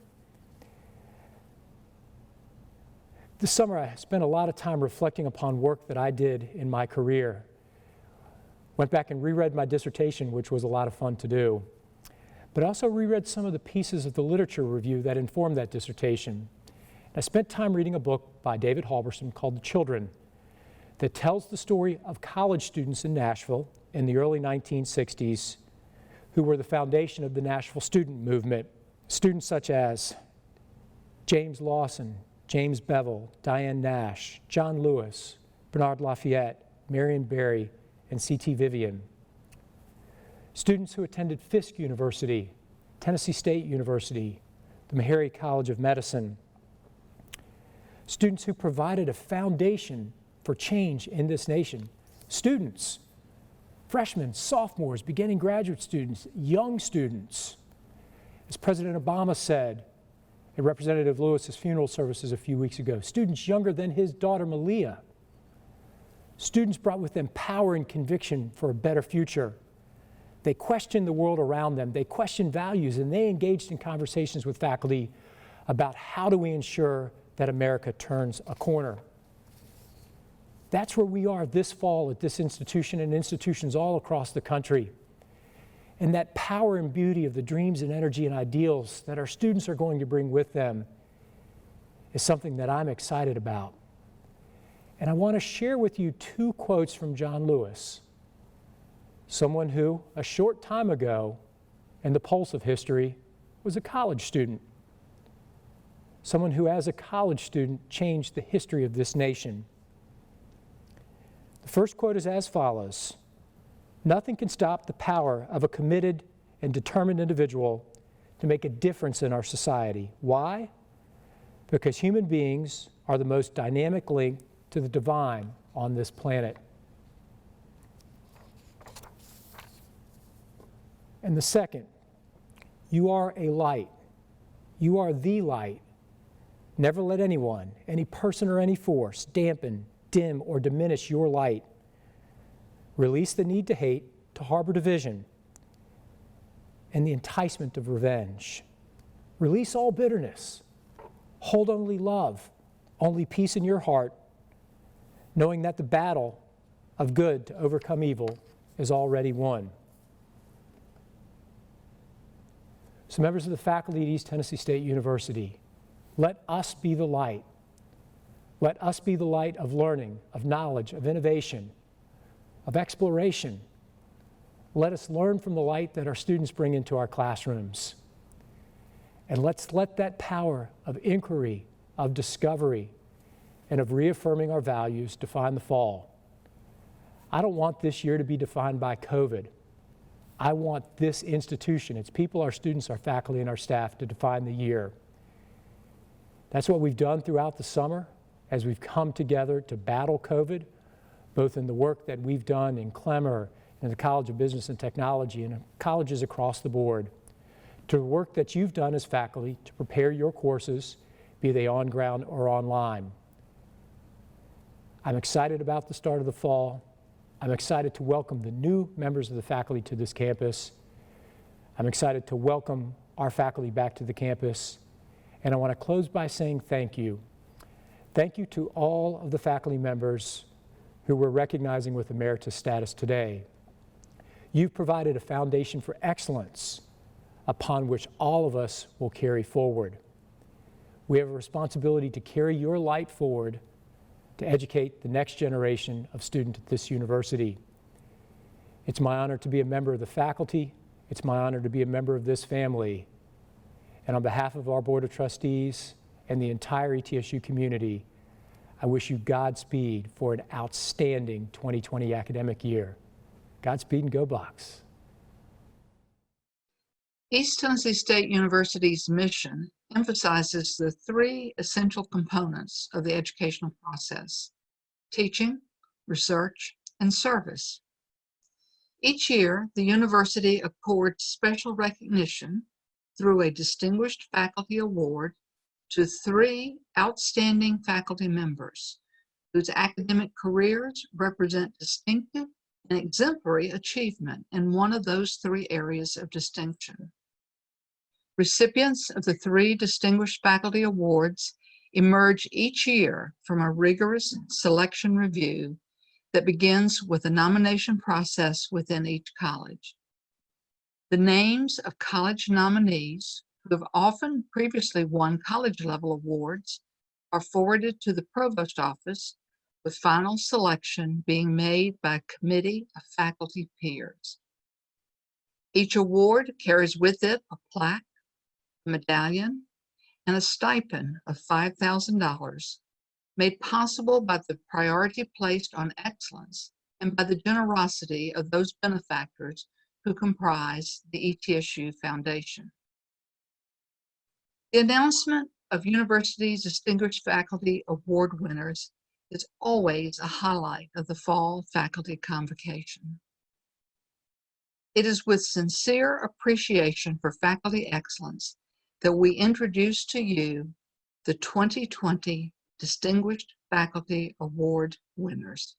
This summer, I spent a lot of time reflecting upon work that I did in my career. Went back and reread my dissertation, which was a lot of fun to do. But I also reread some of the pieces of the literature review that informed that dissertation. I spent time reading a book by David Halberstam called The Children that tells the story of college students in Nashville in the early 1960s who were the foundation of the Nashville student movement. Students such as James Lawson, James Bevel, Diane Nash, John Lewis, Bernard Lafayette, Marion Barry, and C.T. Vivian. Students who attended Fisk University, Tennessee State University, the Meharry College of Medicine. students who provided a foundation for change in this nation. Students, freshmen, sophomores, beginning graduate students, young students. As President Obama said at Representative Lewis's funeral services a few weeks ago, students younger than his daughter Malia. Students brought with them power and conviction for a better future. They questioned the world around them, they questioned values, and they engaged in conversations with faculty about how do we ensure that America turns a corner. That's where we are this fall at this institution and institutions all across the country. And that power and beauty of the dreams and energy and ideals that our students are going to bring with them is something that I'm excited about. And I want to share with you two quotes from John Lewis, someone who, a short time ago, in the pulse of history, was a college student. Someone who, as a college student, changed the history of this nation. The first quote is as follows: "Nothing can stop the power of a committed and determined individual to make a difference in our society. Why? Because human beings are the most dynamic link to the divine on this planet." And the second, "You are a light. You are the light. Never let anyone, any person or any force, dampen, dim, or diminish your light. Release the need to hate, to harbor division, and the enticement of revenge. Release all bitterness. Hold only love, only peace in your heart, knowing that the battle of good to overcome evil is already won." So members of the faculty at East Tennessee State University, let us be the light. Let us be the light of learning, of knowledge, of innovation, of exploration. Let us learn from the light that our students bring into our classrooms. And let's let that power of inquiry, of discovery, and of reaffirming our values define the fall. I don't want this year to be defined by COVID. I want this institution, its people, our students, our faculty, and our staff to define the year. That's what we've done throughout the summer as we've come together to battle COVID, both in the work that we've done in Clemmer, in the College of Business and Technology, and colleges across the board, to the work that you've done as faculty to prepare your courses, be they on ground or online. I'm excited about the start of the fall. I'm excited to welcome the new members of the faculty to this campus. I'm excited to welcome our faculty back to the campus. And I want to close by saying thank you. Thank you to all of the faculty members who we're recognizing with emeritus status today. You've provided a foundation for excellence upon which all of us will carry forward. We have a responsibility to carry your light forward to educate the next generation of students at this university. It's my honor to be a member of the faculty. It's my honor to be a member of this family. And on behalf of our Board of Trustees and the entire ETSU community, I wish you Godspeed for an outstanding 2020 academic year. Godspeed and go Bucks. East Tennessee State University's mission emphasizes the three essential components of the educational process: teaching, research, and service. Each year, the university accords special recognition through a Distinguished Faculty Award to 3 outstanding faculty members whose academic careers represent distinctive and exemplary achievement in one of those 3 areas of distinction. Recipients of the 3 Distinguished Faculty Awards emerge each year from a rigorous selection review that begins with a nomination process within each college. The names of college nominees who have often previously won college-level awards are forwarded to the provost office, with final selection being made by a committee of faculty peers. Each award carries with it a plaque, a medallion, and a stipend of $5,000, made possible by the priority placed on excellence and by the generosity of those benefactors who comprise the ETSU Foundation. The announcement of university's distinguished faculty award winners is always a highlight of the fall faculty convocation. It is with sincere appreciation for faculty excellence that we introduce to you the 2020 Distinguished Faculty Award winners.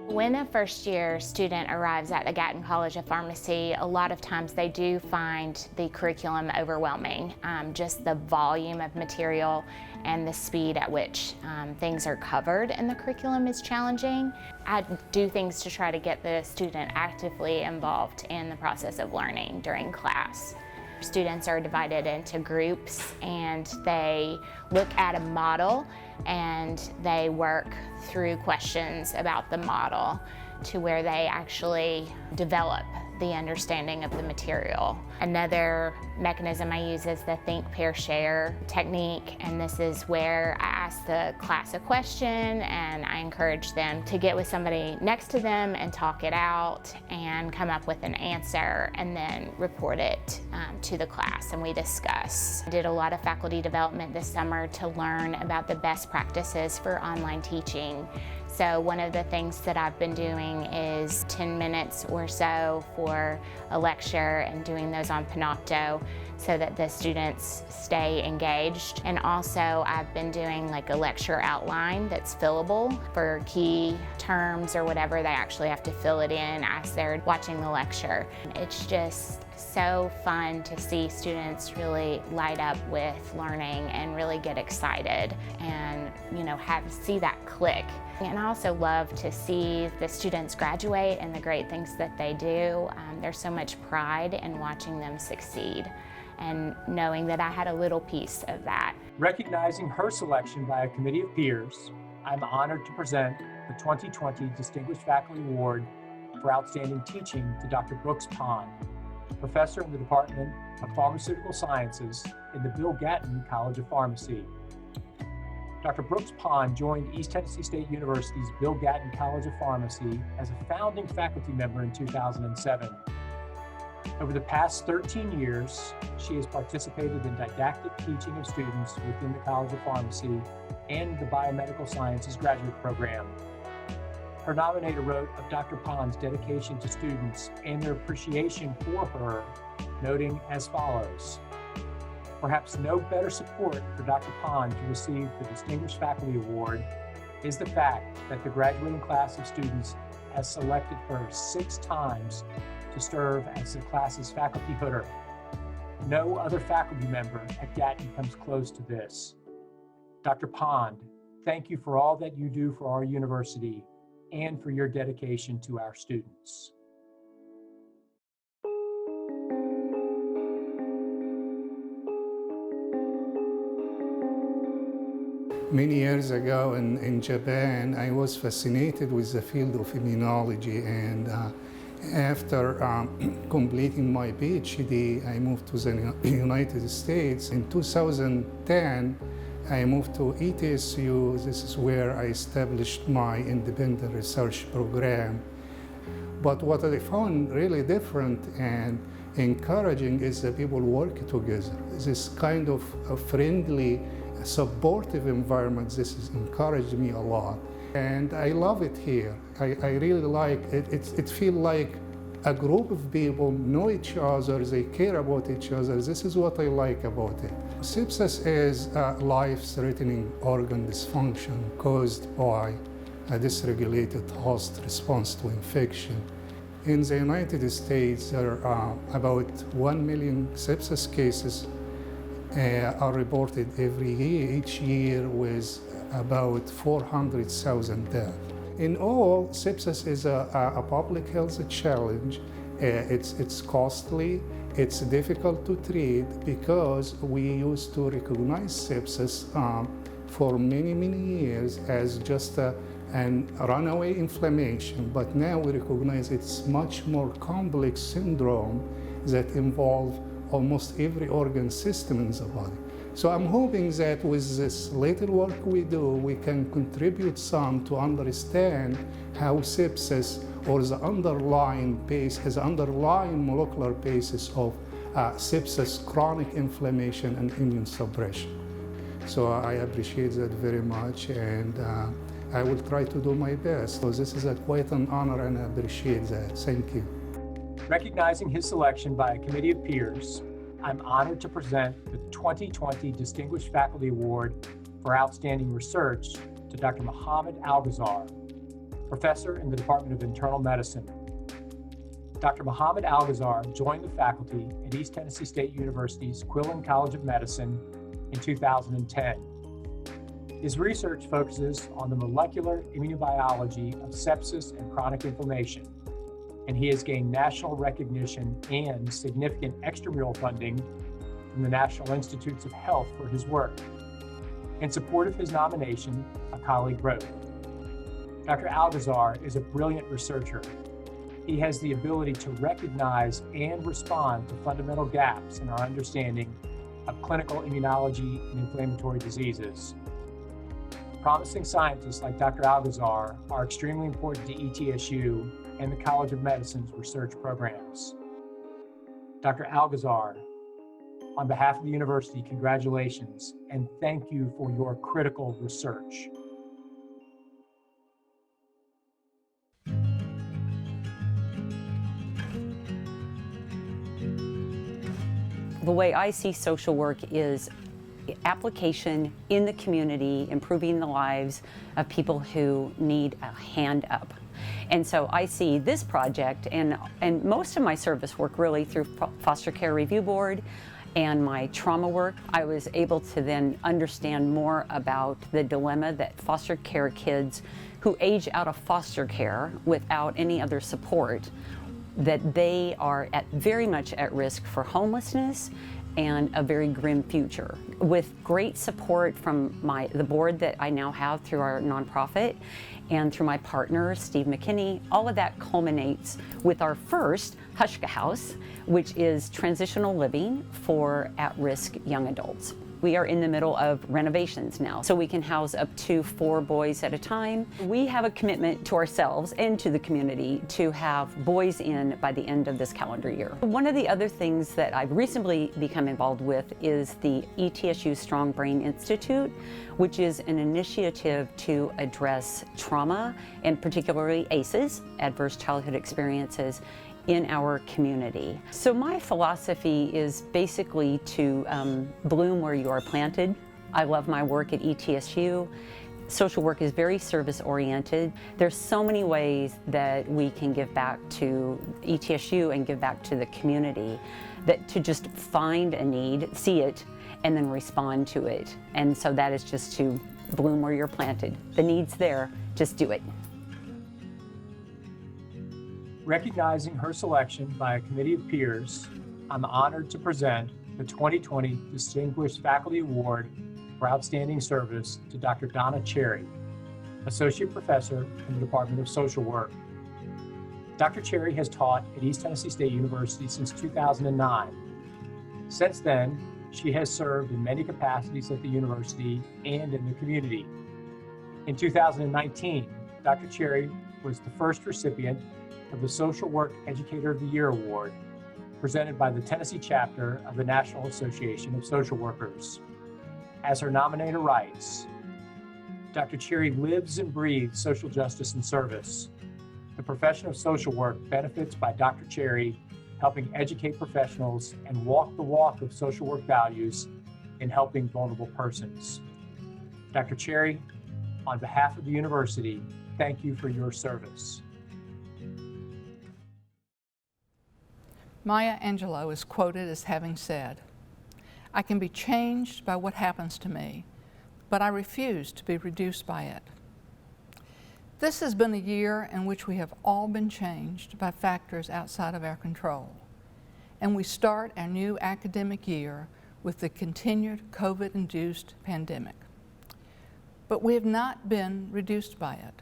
When a first-year student arrives at the Gatton College of Pharmacy, a lot of times they do find the curriculum overwhelming. Just the volume of material and the speed at which things are covered in the curriculum is challenging. I do things to try to get the student actively involved in the process of learning during class. Students are divided into groups and they look at a model and they work through questions about the model to where they actually develop the understanding of the material. Another mechanism I use is the think, pair, share technique, and this is where I ask the class a question and I encourage them to get with somebody next to them and talk it out and come up with an answer and then report it to the class and we discuss. I did a lot of faculty development this summer to learn about the best practices for online teaching. So one of the things that I've been doing is 10 minutes or so for a lecture and doing those on Panopto so that the students stay engaged. And also I've been doing like a lecture outline that's fillable for key terms or whatever. They actually have to fill it in as they're watching the lecture. It's just so fun to see students really light up with learning and really get excited and see that click. And I also love to see the students graduate and the great things that they do. There's so much pride in watching them succeed and knowing that I had a little piece of that. Recognizing her selection by a committee of peers, I'm honored to present the 2020 Distinguished Faculty Award for Outstanding Teaching to Dr. Brooks Pond, professor in the Department of Pharmaceutical Sciences in the Bill Gatton College of Pharmacy. Dr. Brooks Pond joined East Tennessee State University's Bill Gatton College of Pharmacy as a founding faculty member in 2007. Over the past 13 years, she has participated in didactic teaching of students within the College of Pharmacy and the Biomedical Sciences graduate program. Her nominator wrote of Dr. Pond's dedication to students and their appreciation for her, noting as follows: perhaps no better support for Dr. Pond to receive the Distinguished Faculty Award is the fact that the graduating class of students has selected her 6 times to serve as the class's faculty hooder. No other faculty member at Gatton comes close to this. Dr. Pond, thank you for all that you do for our university and for your dedication to our students. Many years ago in Japan, I was fascinated with the field of immunology, and after completing my PhD, I moved to the United States. In 2010, I moved to ETSU. This is where I established my independent research program. But what I found really different and encouraging is that people work together. This kind of a friendly, supportive environment, this has encouraged me a lot. And I love it here. I really like it. It feels like a group of people know each other, they care about each other. This is what I like about it. Sepsis is a life-threatening organ dysfunction caused by a dysregulated host response to infection. In the United States, there are about 1 million sepsis cases are reported every year, each year, with about 400,000 deaths. In all, sepsis is a public health challenge. It's costly, it's difficult to treat because we used to recognize sepsis for many, many years as just a runaway inflammation, but now we recognize it's much more complex syndrome that involves almost every organ system in the body. So I'm hoping that with this little work we do, we can contribute some to understand how sepsis or the underlying base has underlying molecular basis of sepsis, chronic inflammation, and immune suppression. So I appreciate that very much, and I will try to do my best. So this is quite an honor, and I appreciate that. Thank you. Recognizing his selection by a committee of peers, I'm honored to present the 2020 Distinguished Faculty Award for Outstanding Research to Dr. Mohammed Algazar, professor in the Department of Internal Medicine. Dr. Mohammed Algazar joined the faculty at East Tennessee State University's Quillen College of Medicine in 2010. His research focuses on the molecular immunobiology of sepsis and chronic inflammation, and he has gained national recognition and significant extramural funding from the National Institutes of Health for his work. In support of his nomination, a colleague wrote, Dr. Algazar is a brilliant researcher. He has the ability to recognize and respond to fundamental gaps in our understanding of clinical immunology and inflammatory diseases. Promising scientists like Dr. Algazar are extremely important to ETSU and the College of Medicine's research programs. Dr. Algazar, on behalf of the university, congratulations and thank you for your critical research. The way I see social work is application in the community, improving the lives of people who need a hand up. And so I see this project and most of my service work really through Foster Care Review Board and my trauma work. I was able to then understand more about the dilemma that foster care kids who age out of foster care without any other support, that they are very much at risk for homelessness and a very grim future. With great support from the board that I now have through our nonprofit and through my partner, Steve McKinney, all of that culminates with our first Hushka House, which is transitional living for at-risk young adults. We are in the middle of renovations now, so we can house up to 4 boys at a time. We have a commitment to ourselves and to the community to have boys in by the end of this calendar year. One of the other things that I've recently become involved with is the ETSU Strong Brain Institute, which is an initiative to address trauma and particularly ACEs, adverse childhood experiences, in our community. So my philosophy is basically to bloom where you are planted. I love my work at ETSU. Social work is very service oriented. There's so many ways that we can give back to ETSU and give back to the community, that to just find a need, see it, and then respond to it. And so that is just to bloom where you're planted. The need's there, just do it. Recognizing her selection by a committee of peers, I'm honored to present the 2020 Distinguished Faculty Award for Outstanding Service to Dr. Donna Cherry, Associate Professor in the Department of Social Work. Dr. Cherry has taught at East Tennessee State University since 2009. Since then, she has served in many capacities at the university and in the community. In 2019, Dr. Cherry was the first recipient of the Social Work Educator of the Year Award, presented by the Tennessee chapter of the National Association of Social Workers. As her nominator writes, Dr. Cherry lives and breathes social justice and service. The profession of social work benefits by Dr. Cherry helping educate professionals and walk the walk of social work values in helping vulnerable persons. Dr. Cherry, on behalf of the university, thank you for your service. Maya Angelou is quoted as having said, "I can be changed by what happens to me, but I refuse to be reduced by it." This has been a year in which we have all been changed by factors outside of our control, and we start our new academic year with the continued COVID-induced pandemic. But we have not been reduced by it.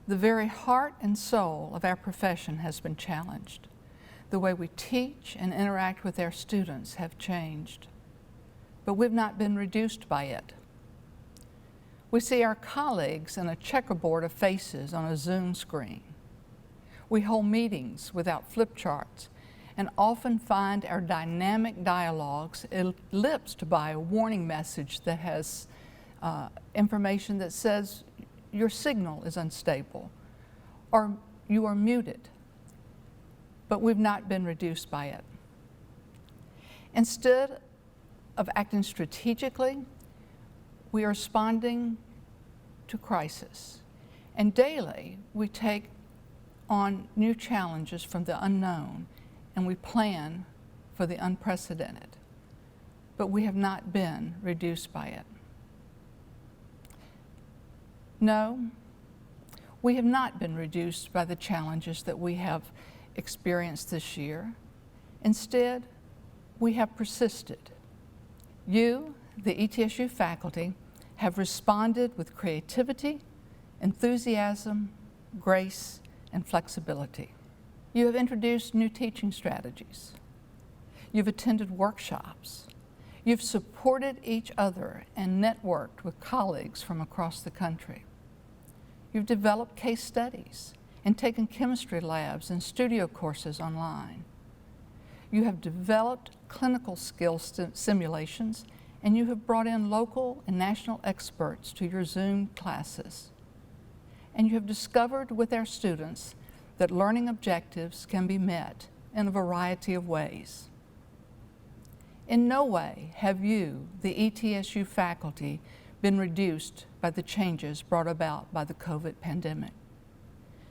The very heart and soul of our profession has been challenged. The way we teach and interact with our students have changed, but we've not been reduced by it. We see our colleagues in a checkerboard of faces on a Zoom screen. We hold meetings without flip charts and often find our dynamic dialogues ellipsed by a warning message that has information that says your signal is unstable or you are muted, but we've not been reduced by it. Instead of acting strategically, we are responding to crisis, and daily we take on new challenges from the unknown and we plan for the unprecedented, but we have not been reduced by it. No, we have not been reduced by the challenges that we have experienced this year. Instead, we have persisted. You, the ETSU faculty, have responded with creativity, enthusiasm, grace, and flexibility. You have introduced new teaching strategies. You've attended workshops. You've supported each other and networked with colleagues from across the country. You've developed case studies and taken chemistry labs and studio courses online. You have developed clinical skills simulations, and you have brought in local and national experts to your Zoom classes. And you have discovered with our students that learning objectives can be met in a variety of ways. In no way have you, the ETSU faculty, been reduced by the changes brought about by the COVID pandemic.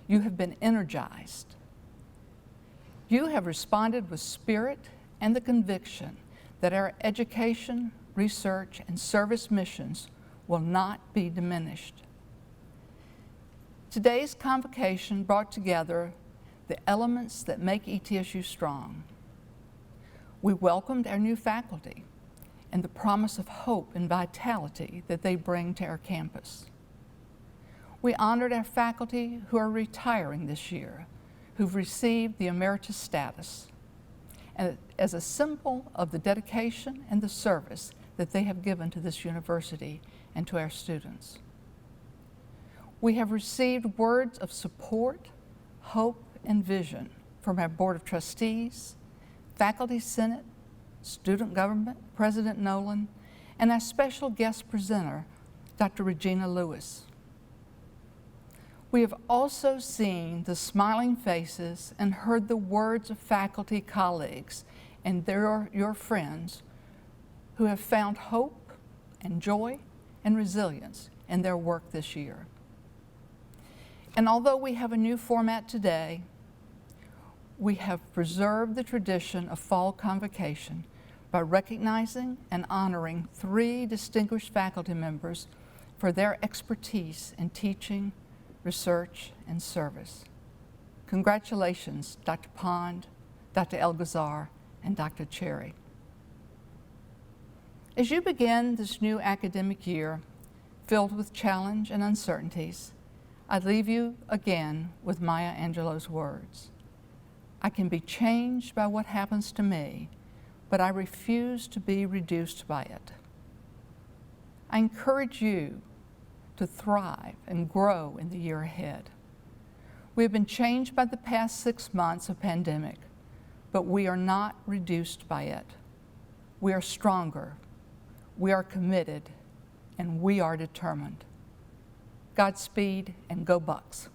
You have been energized. You have responded with spirit and the conviction that our education, research, and service missions will not be diminished. Today's convocation brought together the elements that make ETSU strong. We welcomed our new faculty and the promise of hope and vitality that they bring to our campus. We honored our faculty who are retiring this year, who've received the emeritus status, and as a symbol of the dedication and the service that they have given to this university and to our students. We have received words of support, hope, and vision from our Board of Trustees, Faculty Senate, Student Government, President Nolan, and our special guest presenter, Dr. Regina Lewis. We have also seen the smiling faces and heard the words of faculty colleagues and your friends who have found hope and joy and resilience in their work this year. And although we have a new format today, we have preserved the tradition of fall convocation by recognizing and honoring 3 distinguished faculty members for their expertise in teaching, research, and service. Congratulations, Dr. Pond, Dr. Elgazar, and Dr. Cherry. As you begin this new academic year, filled with challenge and uncertainties, I leave you again with Maya Angelou's words. I can be changed by what happens to me, but I refuse to be reduced by it. I encourage you to thrive and grow in the year ahead. We have been changed by the past 6 months of pandemic, but we are not reduced by it. We are stronger, we are committed, and we are determined. Godspeed and go Bucks.